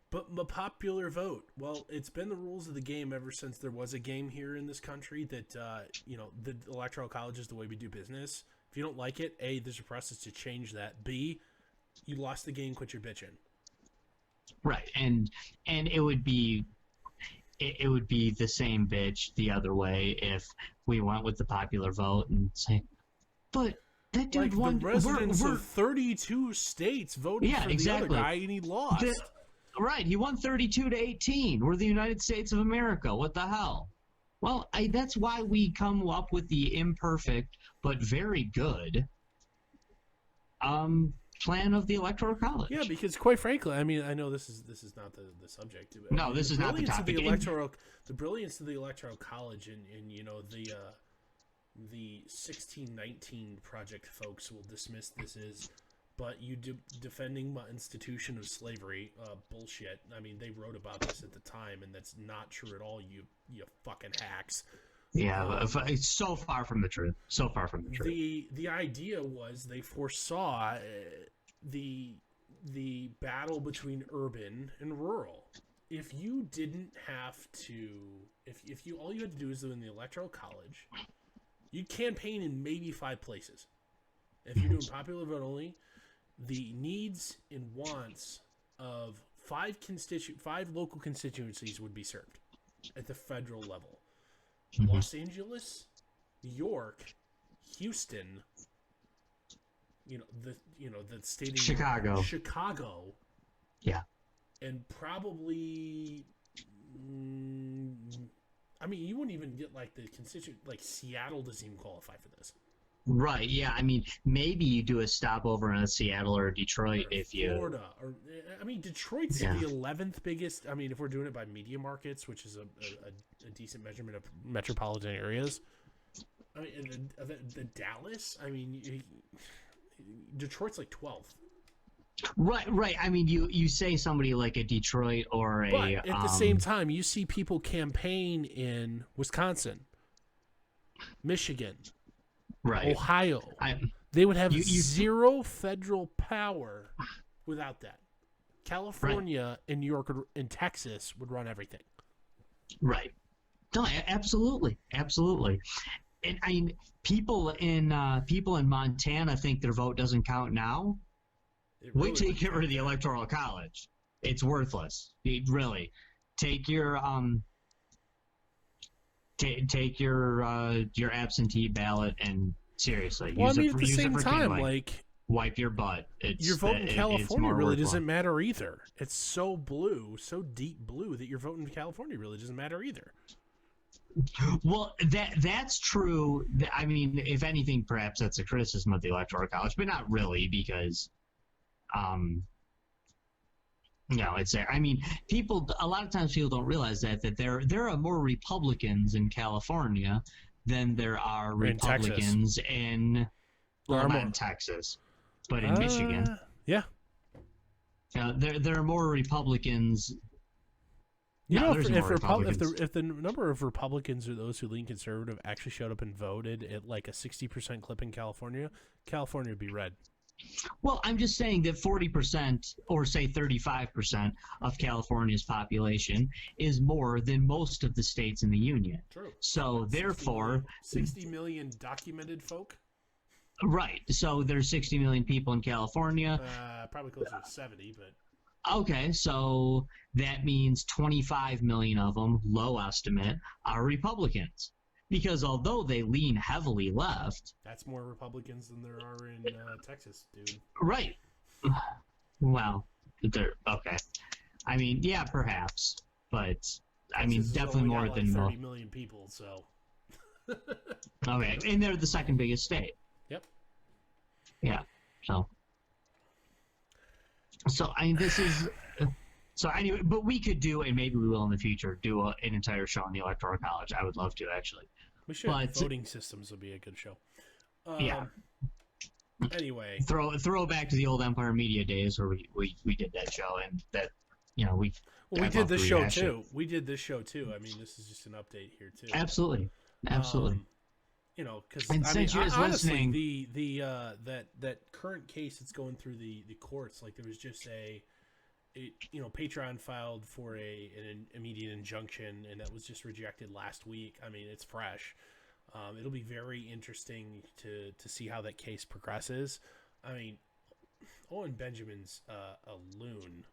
but the popular vote. Well, it's been the rules of the game ever since there was a game here in this country that the Electoral College is the way we do business. If you don't like it, A, there's a process to change that. B, you lost the game, quit your bitching. Right, and it would be the same bitch the other way if we went with the popular vote and say, but that dude won. The residents of 32 states voted for the other guy, and he lost. Right, he won 32-18. We're the United States of America. What the hell? Well, that's why we come up with the imperfect but very good plan of the Electoral College. Yeah, because quite frankly, I mean, I know this is not the subject. No, this is not the topic. The brilliance of the Electoral College and the 1619 Project folks will dismiss this as, but you defending my institution of slavery, bullshit. I mean, they wrote about this at the time, and that's not true at all. You fucking hacks. Yeah, it's so far from the truth. So far from the truth. The idea was they foresaw the battle between urban and rural. If you didn't have to, if you all you had to do is in the Electoral College, you'd campaign in maybe 5 places. If you're doing popular vote only, the needs and wants of 5 local constituencies would be served at the federal level. Los Angeles, New York, Houston, the state of Chicago. Yeah. And probably I mean, you wouldn't even get like the constituent, like Seattle doesn't even qualify for this. Right, yeah. I mean, maybe you do a stopover in Seattle or Detroit if you... Florida. I mean, Detroit's the 11th biggest... I mean, if we're doing it by media markets, which is a decent measurement of metropolitan areas. I mean, the Dallas, I mean, Detroit's like 12th. Right. I mean, you say somebody like a Detroit or a... But at the same time, you see people campaign in Wisconsin, Michigan... Right. Ohio. They would have zero federal power without that. California and New York and Texas would run everything. Right. No, absolutely. Absolutely. And I mean, people in Montana think their vote doesn't count now. Wait till you get rid of the Electoral College. It's worthless. Really. Take your take your absentee ballot and seriously use it at the same time, like wipe your butt. Your vote in California really doesn't matter either. It's so blue, so deep blue that your vote in California really doesn't matter either. Well, that's true. I mean, if anything, perhaps that's a criticism of the Electoral College, but not really, because it's there. I mean, a lot of times people don't realize that there are more Republicans in California than there are Republicans in not in Texas, but in Michigan. Yeah. There are more Republicans. If the number of Republicans or those who lean conservative actually showed up and voted at like a 60% clip in California, California would be red. Well, I'm just saying that 40% or say 35% of California's population is more than most of the states in the union. True. So therefore, 60 million documented folk. Right. So there's 60 million people in California. Probably closer to 70, but. Okay, so that means 25 million of them, low estimate, are Republicans. Because although they lean heavily left... That's more Republicans than there are in Texas, dude. Right. Well, okay. I mean, yeah, perhaps. But, I mean, definitely more than... 30 million people, so... Okay, and they're the second biggest state. Yep. Yeah, so... So, I mean, this is... So anyway, but we could do, and maybe we will in the future, do an entire show on the Electoral College. I would love to, actually. We should. But Voting systems would be a good show. yeah, Anyway, throw back to the old Empire Media days where we did that show, and that we. well, we I'd did love to this show rehash it. too. We did this show too. I mean, this is just an update here too. Absolutely. Because And since you guys honestly, listening- the that current case that's going through the courts, like there was just Patreon filed for an immediate injunction, and that was just rejected last week. I mean, it's fresh. It'll be very interesting to see how that case progresses. I mean, Owen Benjamin's a loon.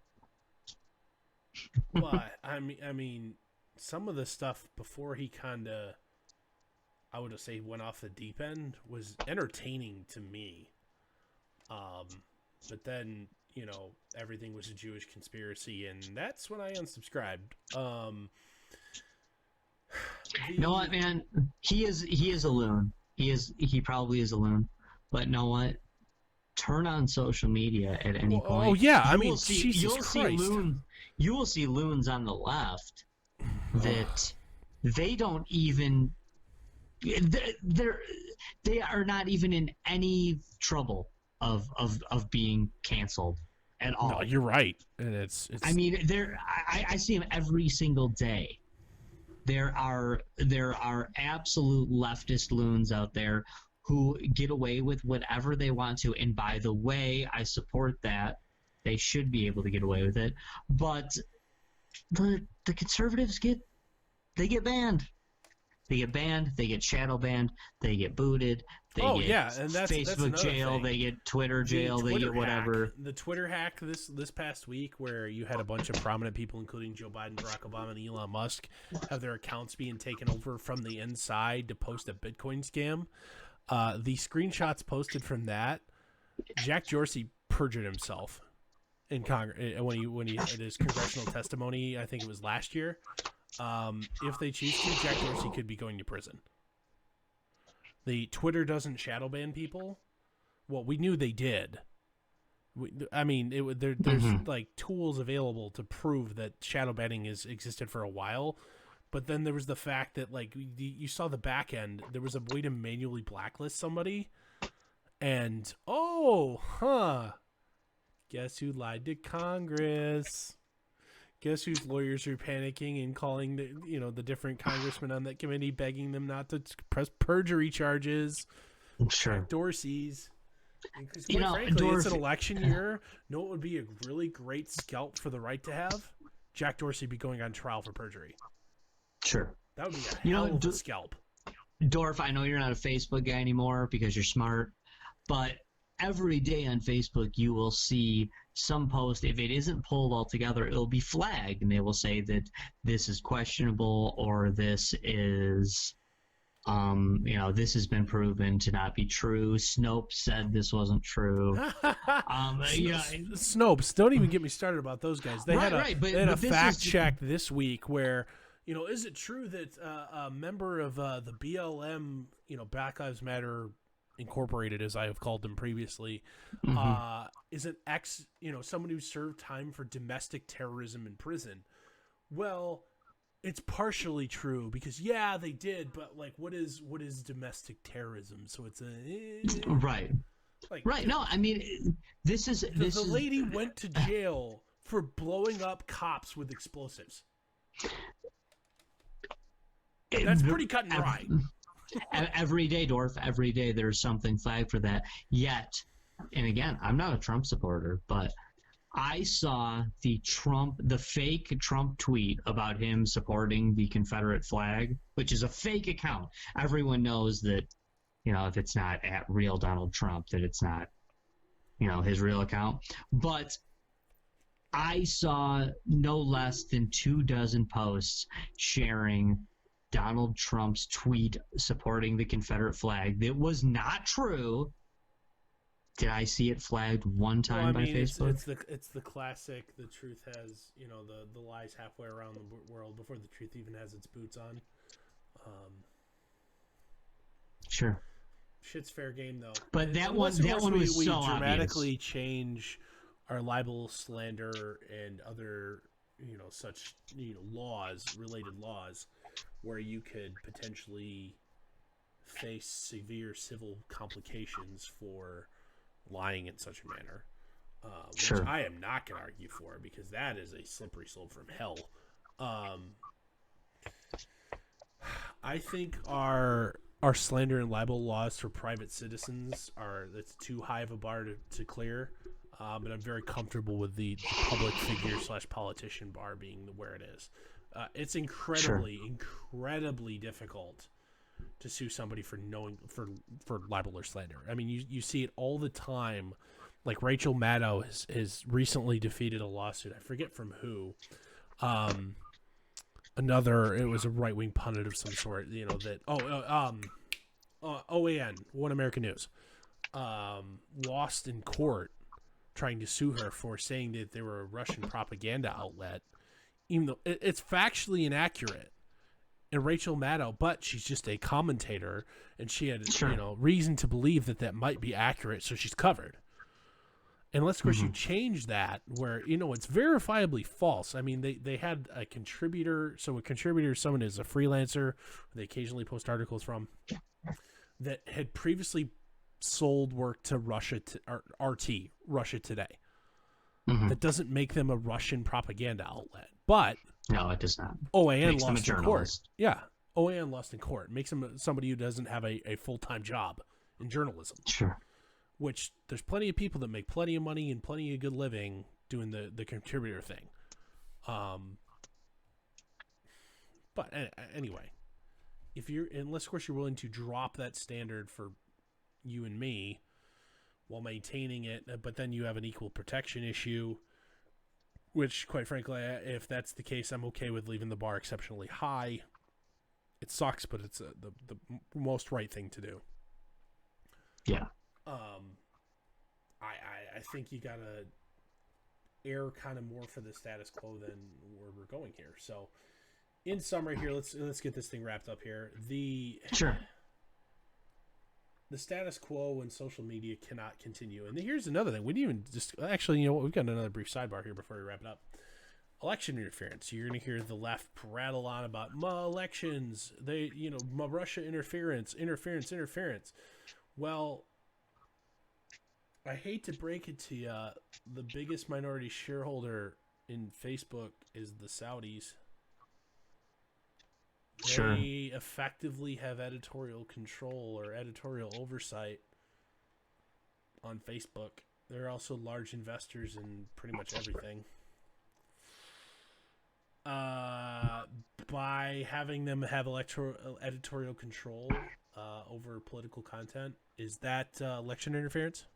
But I mean, some of the stuff before he kind of, I would say, went off the deep end was entertaining to me. But then everything was a Jewish conspiracy, and that's when I unsubscribed. You know what, man? He is a loon. He probably is a loon. But know what? Turn on social media at any point. Oh yeah, I You mean, will see, Jesus you'll Christ. see loons. You will see loons on the left that they don't even. They are not even in any trouble of being canceled at all. No, you're right, and it's. I mean, I see them every single day. There are absolute leftist loons out there who get away with whatever they want to, and by the way, I support that. They should be able to get away with it, but the conservatives get banned. They get banned. They get shadow banned. They get booted. They get and that's Facebook another jail. thing. They get Twitter jail. They get whatever. The Twitter hack this past week, where you had a bunch of prominent people, including Joe Biden, Barack Obama, and Elon Musk, have their accounts being taken over from the inside to post a Bitcoin scam. The screenshots posted from that, Jack Dorsey perjured himself in Congress when he had his congressional testimony. I think it was last year. If they choose to, Jack Dorsey could be going to prison. The Twitter doesn't shadow ban people. Well, we knew they did. There's like tools available to prove that shadow banning has existed for a while. But then there was the fact that, like, you saw the back end. There was a way to manually blacklist somebody. And, guess who lied to Congress? Guess whose lawyers are panicking and calling the different congressmen on that committee, begging them not to press perjury charges? Sure. Dorsey's. Because frankly, it's an election year. Know what would be a really great scalp for the right to have? Jack Dorsey be going on trial for perjury. Sure. That would be a hell of a scalp. Dorf, I know you're not a Facebook guy anymore because you're smart, but every day on Facebook you will see some post. If it isn't pulled altogether, it'll be flagged, and they will say that this is questionable or this is, this has been proven to not be true. Snopes said this wasn't true. Snopes, don't even get me started about those guys. They had a fact check this week where, is it true that a member of the BLM, Black Lives Matter Incorporated, as I have called them previously, is an someone who served time for domestic terrorism in prison? Well, it's partially true because they did, but like, what is domestic terrorism? So it's right. Like, right. No, I mean, the lady went to jail for blowing up cops with explosives. That's pretty cut and dry. Every day, Dorf, every day there's something flagged for that. Yet, and again, I'm not a Trump supporter, but I saw the fake Trump tweet about him supporting the Confederate flag, which is a fake account. Everyone knows that, if it's not at real Donald Trump, that it's not, his real account. But I saw no less than 24 posts sharing Donald Trump's tweet supporting the Confederate flag that was not true. Did I see it flagged one time by Facebook? It's the classic. The truth has the lies halfway around the world before the truth even has its boots on. Sure. Shit's fair game though. But that one was we so dramatically obvious. Change our libel, slander, and other such related laws, where you could potentially face severe civil complications for lying in such a manner, which Sure. I am not going to argue for, because that is a slippery slope from hell. I think our slander and libel laws for private citizens that's too high of a bar to clear, and I'm very comfortable with the public figure / politician bar being where it is. It's incredibly difficult to sue somebody for libel or slander. I mean, you see it all the time. Like Rachel Maddow has recently defeated a lawsuit. I forget from who. It was a right wing pundit of some sort. OAN, One American News, lost in court trying to sue her for saying that they were a Russian propaganda outlet, even though it's factually inaccurate. And Rachel Maddow, but she's just a commentator, and she had reason to believe that might be accurate, so she's covered. Unless, of course, you change that where, it's verifiably false. I mean, they had a contributor. So a contributor is someone who's a freelancer they occasionally post articles from, that had previously sold work to Russia, RT, Russia Today. That doesn't make them a Russian propaganda outlet. But no, it does not. OAN lost in court. Yeah, OAN lost in court. Makes him somebody who doesn't have a full-time job in journalism. Sure. Which there's plenty of people that make plenty of money and plenty of good living doing the contributor thing. But anyway, unless of course you're willing to drop that standard for you and me while maintaining it, but then you have an equal protection issue, which quite frankly, if that's the case, I'm okay with leaving the bar exceptionally high. It sucks, but it's the most right thing to do. Yeah. I think you gotta err kind of more for the status quo than where we're going here. So, in summary, here let's get this thing wrapped up here. The status quo in social media cannot continue. And here's another thing: we didn't even just actually, we've got another brief sidebar here before we wrap it up. Election interference. You're going to hear the left prattle on about elections. Russia interference. Well, I hate to break it to you, the biggest minority shareholder in Facebook is the Saudis. Sure. They effectively have editorial control or editorial oversight on Facebook. They're also large investors in pretty much everything. By having them have editorial control over political content, is that election interference?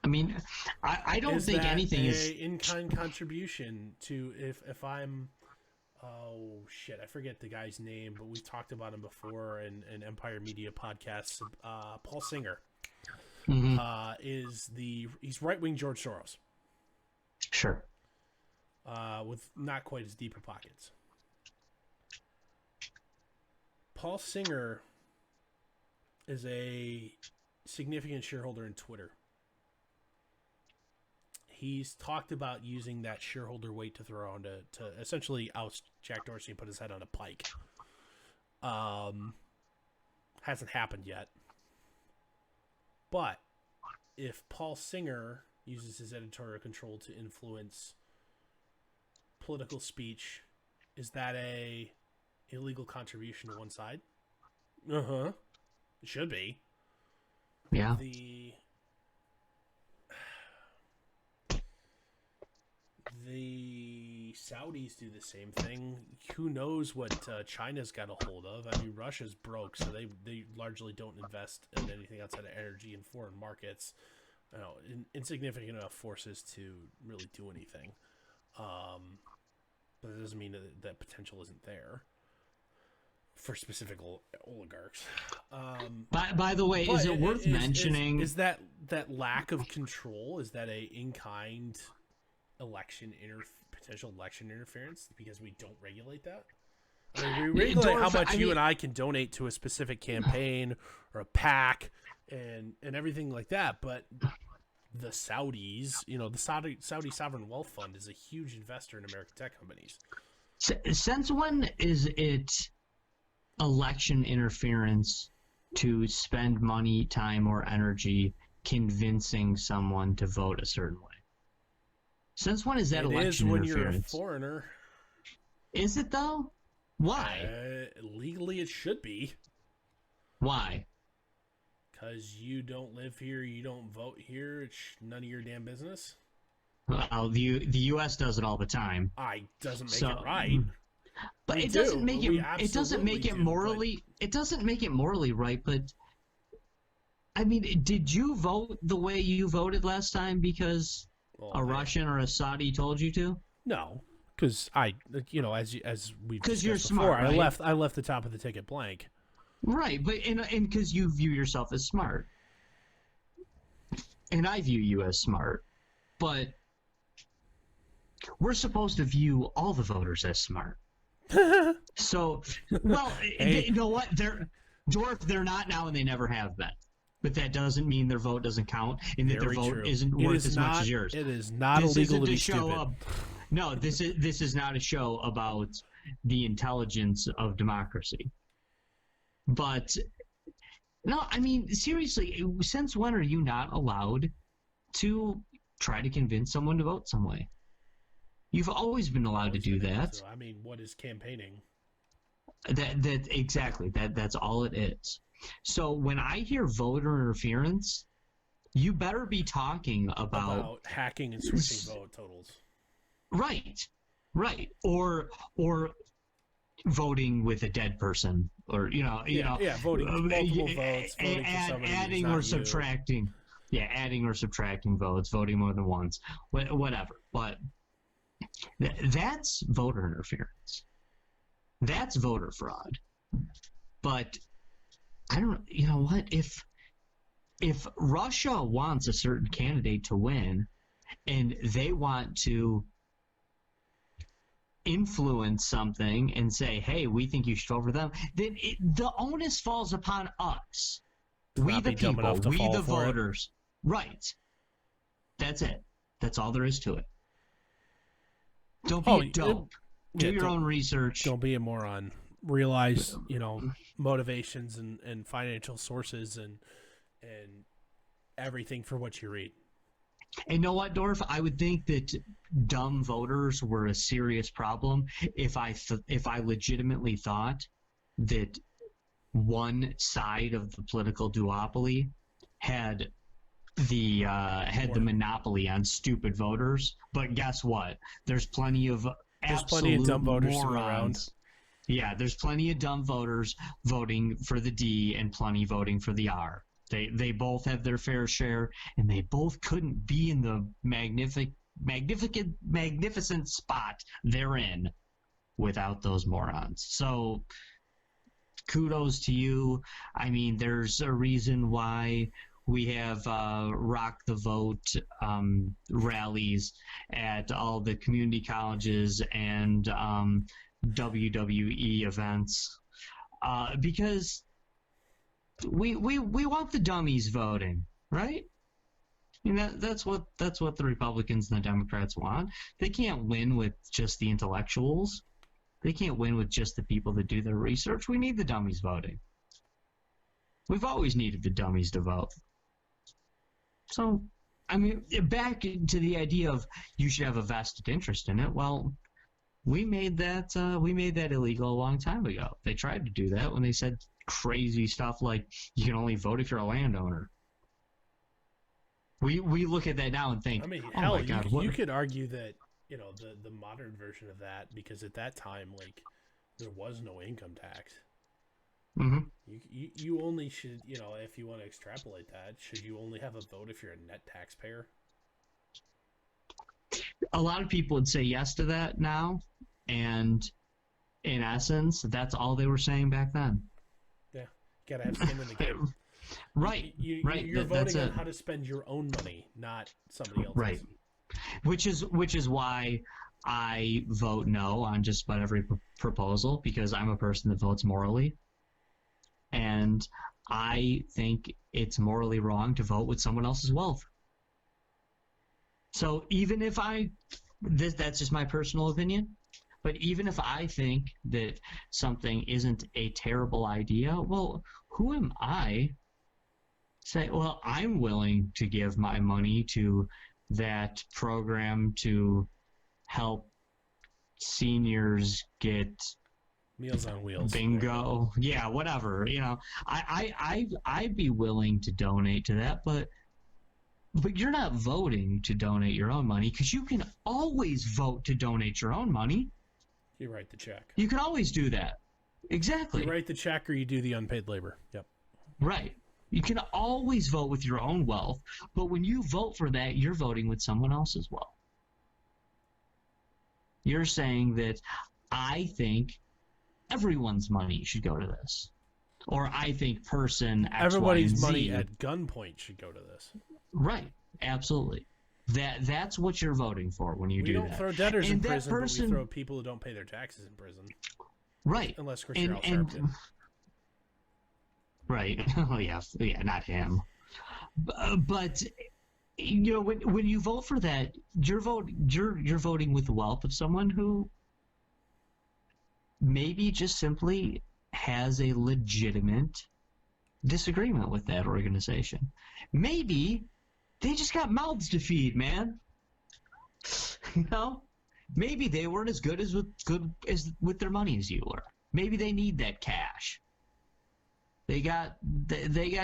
I mean, I don't think anything is in-kind contribution to if I'm I forget the guy's name, but we've talked about him before in Empire Media podcasts. Paul Singer he's right-wing George Soros. Sure. With not quite as deep of pockets. Paul Singer is a significant shareholder in Twitter. He's talked about using that shareholder weight to throw on to essentially oust Jack Dorsey and put his head on a pike. Hasn't happened yet. But if Paul Singer uses his editorial control to influence political speech, is that a illegal contribution to one side? It should be. Yeah. The Saudis do the same thing. Who knows what China's got a hold of? I mean, Russia's broke, so they largely don't invest in anything outside of energy and foreign markets. Insignificant enough forces to really do anything. But that doesn't mean that potential isn't there for specific oligarchs. By the way, is it worth mentioning? Is that lack of control? Is that a in-kind potential election interference because we don't regulate that? I mean, we regulate how much you and I can donate to a specific campaign or a PAC and everything like that, but the Saudis. You know, the Saudi Sovereign Wealth Fund is a huge investor in American tech companies. Since when is it election interference to spend money, time, or energy convincing someone to vote a certain way? Since when is that election when interference? You're a foreigner. Is it though? Why? Legally, it should be. Why? Because you don't live here, you don't vote here. It's none of your damn business. Well, the U.S. does it all the time. Doesn't make it right. But it doesn't make it. It doesn't make it morally. It doesn't make it morally right. But I mean, did you vote the way you voted last time because a Russian or a Saudi told you to? No, because as we've because you're before, smart. Right? I left the top of the ticket blank. Right, but and because you view yourself as smart, and I view you as smart, but we're supposed to view all the voters as smart. So, well, you know what? They're not now, and they never have been. But that doesn't mean their vote doesn't count, and that their vote isn't worth as much as yours. It is not illegal to be stupid. No, this is not a show about the intelligence of democracy. But no, I mean, seriously, since when are you not allowed to try to convince someone to vote some way? You've always been allowed to do that. I mean, what is campaigning? That's all it is. So when I hear voter interference, you better be talking about hacking and switching vote totals. Right. Or voting with a dead person, or voting multiple votes, voting for somebody adding or subtracting. Yeah, adding or subtracting votes, voting more than once, whatever. But that's voter interference. That's voter fraud. But I don't. You know what? If Russia wants a certain candidate to win, and they want to influence something and say, hey, we think you should vote for them, then the onus falls upon us. We the people, we the voters. Right. That's it. That's all there is to it. Don't be a dope. Do your own research. Don't be a moron. Realize, motivations and financial sources and everything for what you read. And you know what, Dorf? I would think that dumb voters were a serious problem if I legitimately thought that one side of the political duopoly had the monopoly on stupid voters. But guess what? There's plenty of dumb voters morons around. Yeah, there's plenty of dumb voters voting for the D and plenty voting for the R. They both have their fair share, and they both couldn't be in the magnificent spot they're in without those morons. So kudos to you. I mean, there's a reason why we have rock the vote rallies at all the community colleges and WWE events, because we want the dummies voting, right? I mean, that's what the Republicans and the Democrats want. They can't win with just the intellectuals. They can't win with just the people that do their research. We need the dummies voting. We've always needed the dummies to vote. So, I mean, back to the idea of you should have a vested interest in it. Well, we made that illegal a long time ago. They tried to do that when they said crazy stuff like you can only vote if you're a landowner. We look at that now and think, my God, you could argue that the modern version of that, because at that time, like, there was no income tax. Mm-hmm. You only should, if you want to extrapolate that, should you only have a vote if you're a net taxpayer? A lot of people would say yes to that now, and in essence, that's all they were saying back then. Yeah, you gotta have skin in the game. Right. You're voting on how to spend your own money, not somebody else's. Right. Which is why I vote no on just about every proposal, because I'm a person that votes morally, and I think it's morally wrong to vote with someone else's wealth. So even if that's just my personal opinion, but even if I think that something isn't a terrible idea, well, who am I say, well, I'm willing to give my money to that program to help seniors get Meals on Wheels. bingo, yeah, whatever. I'd be willing to donate to that, but you're not voting to donate your own money because you can always vote to donate your own money. You write the check. You can always do that. Exactly. You write the check or you do the unpaid labor. Yep. Right. You can always vote with your own wealth, but when you vote for that, you're voting with someone else's wealth. You're saying that I think everyone's money should go to this. Or I think person X, everybody's Y, and Z, money at gunpoint should go to this. Right. Absolutely. That's what you're voting for when you do that. We don't throw debtors in prison, but we throw people who don't pay their taxes in prison. Right. Unless Chris Al Sharpton. Right. Oh yeah, not him. But when you vote for that, you're voting with the wealth of someone who maybe just simply has a legitimate disagreement with that organization. Maybe they just got mouths to feed, man. Maybe they weren't as good as with their money as you were. Maybe they need that cash. They got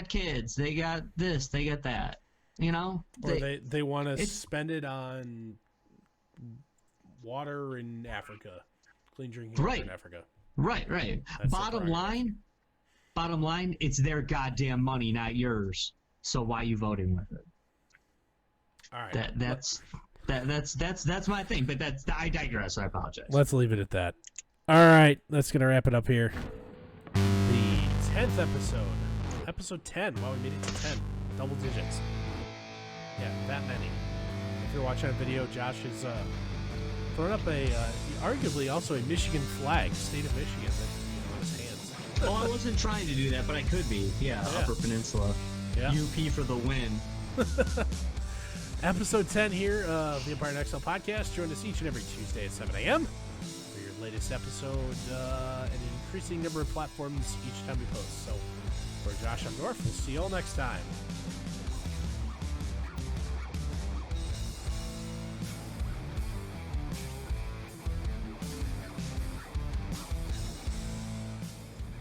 kids. They got this. They got that. Or they want to spend it on water in Africa, clean drinking water in Africa. Right. Bottom line, it's their goddamn money, not yours. So why are you voting with it? All right. That's my thing. But I digress. I apologize. Let's leave it at that. All right, that's gonna wrap it up here. The 10th episode 10. Wow, we made it to 10, double digits. Yeah, that many. If you're watching a video, Josh is throwing up arguably also a Michigan flag, state of Michigan, on his hands. Oh, I wasn't trying to do that, but I could be. Yeah. Upper Peninsula. Yeah. UP for the win. Episode 10 here of the Empire and Exile podcast. Join us each and every Tuesday at 7 a.m. for your latest episode and an increasing number of platforms each time we post. So, for Josh, I'm North. We'll see you all next time.